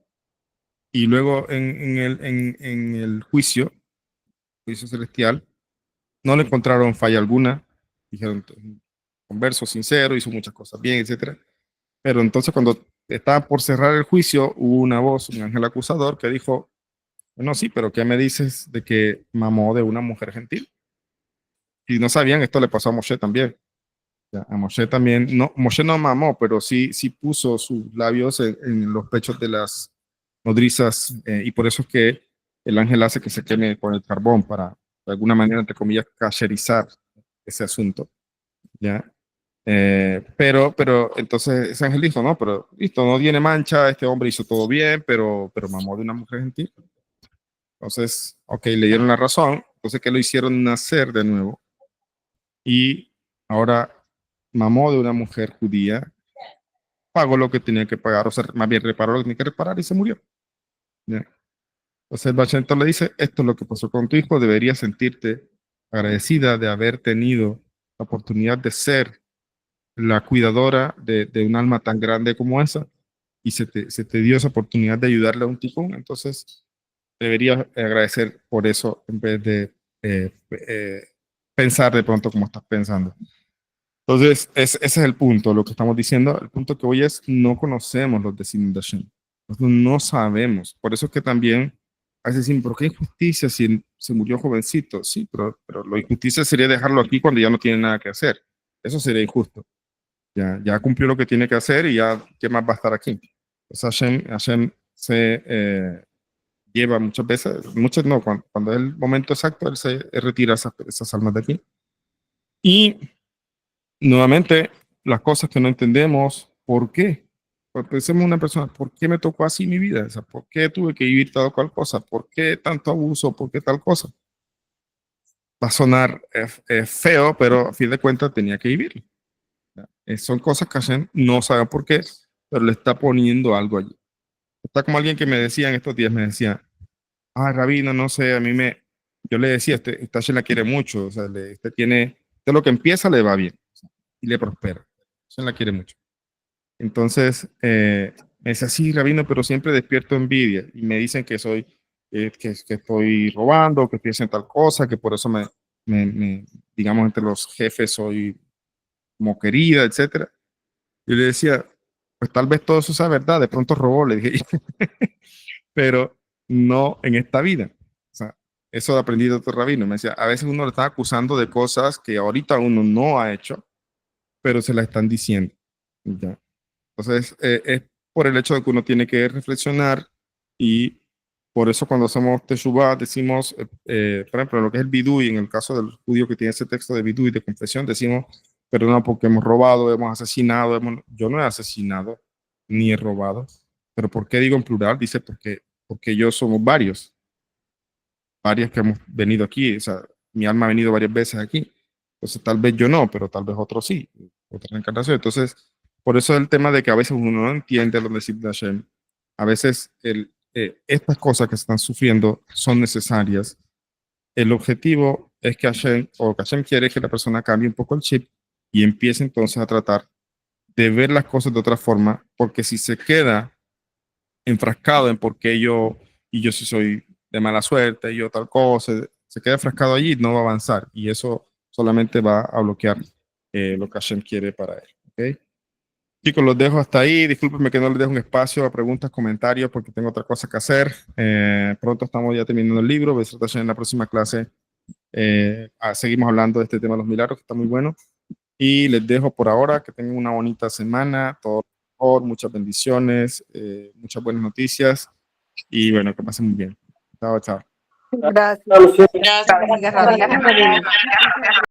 Y luego en el juicio celestial, no le encontraron falla alguna. Dijeron, converso, sincero, hizo muchas cosas bien, etcétera. Pero entonces, cuando estaba por cerrar el juicio, hubo una voz, un ángel acusador, que dijo, bueno, sí, pero ¿qué me dices de que mamó de una mujer gentil? Y no sabían, esto le pasó a Moshe también. Ya, a Moshe también, no, Moshe no mamó, pero sí puso sus labios en los pechos de las nodrizas, y por eso es que el ángel hace que se queme con el carbón para, de alguna manera, entre comillas, cacherizar ese asunto. ¿Ya? Pero entonces ese ángel dijo, no, pero listo, no tiene mancha, este hombre hizo todo bien, pero mamó de una mujer gentil. Entonces, ok, le dieron la razón, entonces que lo hicieron nacer de nuevo y ahora mamó de una mujer judía, pagó lo que tenía que pagar, o sea, más bien reparó lo que tenía que reparar y se murió. ¿Ya? Entonces el Bachentor le dice, esto es lo que pasó con tu hijo, deberías sentirte agradecida de haber tenido la oportunidad de ser la cuidadora de un alma tan grande como esa, y se te dio esa oportunidad de ayudarle a un ticún. Entonces deberías agradecer por eso en vez de pensar de pronto como estás pensando. Entonces, ese es el punto, lo que estamos diciendo. El punto que hoy es, no conocemos los designios de Hashem. Nosotros no sabemos. Por eso es que también a veces decimos, ¿pero qué injusticia si se murió jovencito? Sí, pero lo injusticia sería dejarlo aquí cuando ya no tiene nada que hacer. Eso sería injusto. Ya cumplió lo que tiene que hacer y ya, ¿qué más va a estar aquí? Pues Hashem se lleva muchas veces, muchas no, cuando es el momento exacto, él se retira esas almas de aquí. Y nuevamente, las cosas que no entendemos, ¿por qué? Porque pensemos una persona, ¿por qué me tocó así mi vida? O sea, ¿por qué tuve que vivir tal o cual cosa? ¿Por qué tanto abuso? ¿Por qué tal cosa? Va a sonar feo, pero a fin de cuentas tenía que vivirlo. Son cosas que Hashem no sabe por qué, pero le está poniendo algo allí. Está como alguien que me decía en estos días, me decía, Rabino, no sé, yo le decía, esta Hashem la quiere mucho, o sea, usted tiene, de lo que empieza le va bien, o sea, y le prospera. Hashem la quiere mucho. Entonces, me decía, sí, Rabino, pero siempre despierto envidia y me dicen que soy, que estoy robando, que estoy haciendo tal cosa, que por eso digamos, entre los jefes soy como querida, etcétera. Yo le decía, pues tal vez todo eso sea verdad, de pronto robó, le dije, pero no en esta vida. O sea, eso lo aprendí de otro rabino. Me decía, a veces uno le está acusando de cosas que ahorita uno no ha hecho, pero se la están diciendo. ¿Ya? Entonces, es por el hecho de que uno tiene que reflexionar y por eso cuando hacemos Teshuvah decimos, por ejemplo, lo que es el Bidui, en el caso del judío que tiene ese texto de Bidui, de confesión, decimos, perdona porque hemos robado, hemos asesinado, yo no he asesinado ni he robado, pero ¿por qué digo en plural? Dice porque yo somos varios que hemos venido aquí, o sea, mi alma ha venido varias veces aquí, entonces tal vez yo no, pero tal vez otros sí, otra reencarnación. Entonces, por eso es el tema de que a veces uno no entiende los decir de Hashem. A veces estas cosas que se están sufriendo son necesarias. El objetivo es que Hashem, o que Hashem quiere que la persona cambie un poco el chip y empiece entonces a tratar de ver las cosas de otra forma, porque si se queda enfrascado en por qué yo sí soy de mala suerte, y yo tal cosa, se queda enfrascado allí, no va a avanzar y eso solamente va a bloquear lo que Hashem quiere para él. ¿Okay? Chicos, los dejo hasta ahí. Discúlpenme que no les dejo un espacio a preguntas, comentarios, porque tengo otra cosa que hacer. Pronto estamos ya terminando el libro. En la próxima clase seguimos hablando de este tema de los milagros, que está muy bueno. Y les dejo por ahora. Que tengan una bonita semana. Todo lo mejor, muchas bendiciones, muchas buenas noticias. Y bueno, que pasen muy bien. Chao, chao. Gracias. Gracias.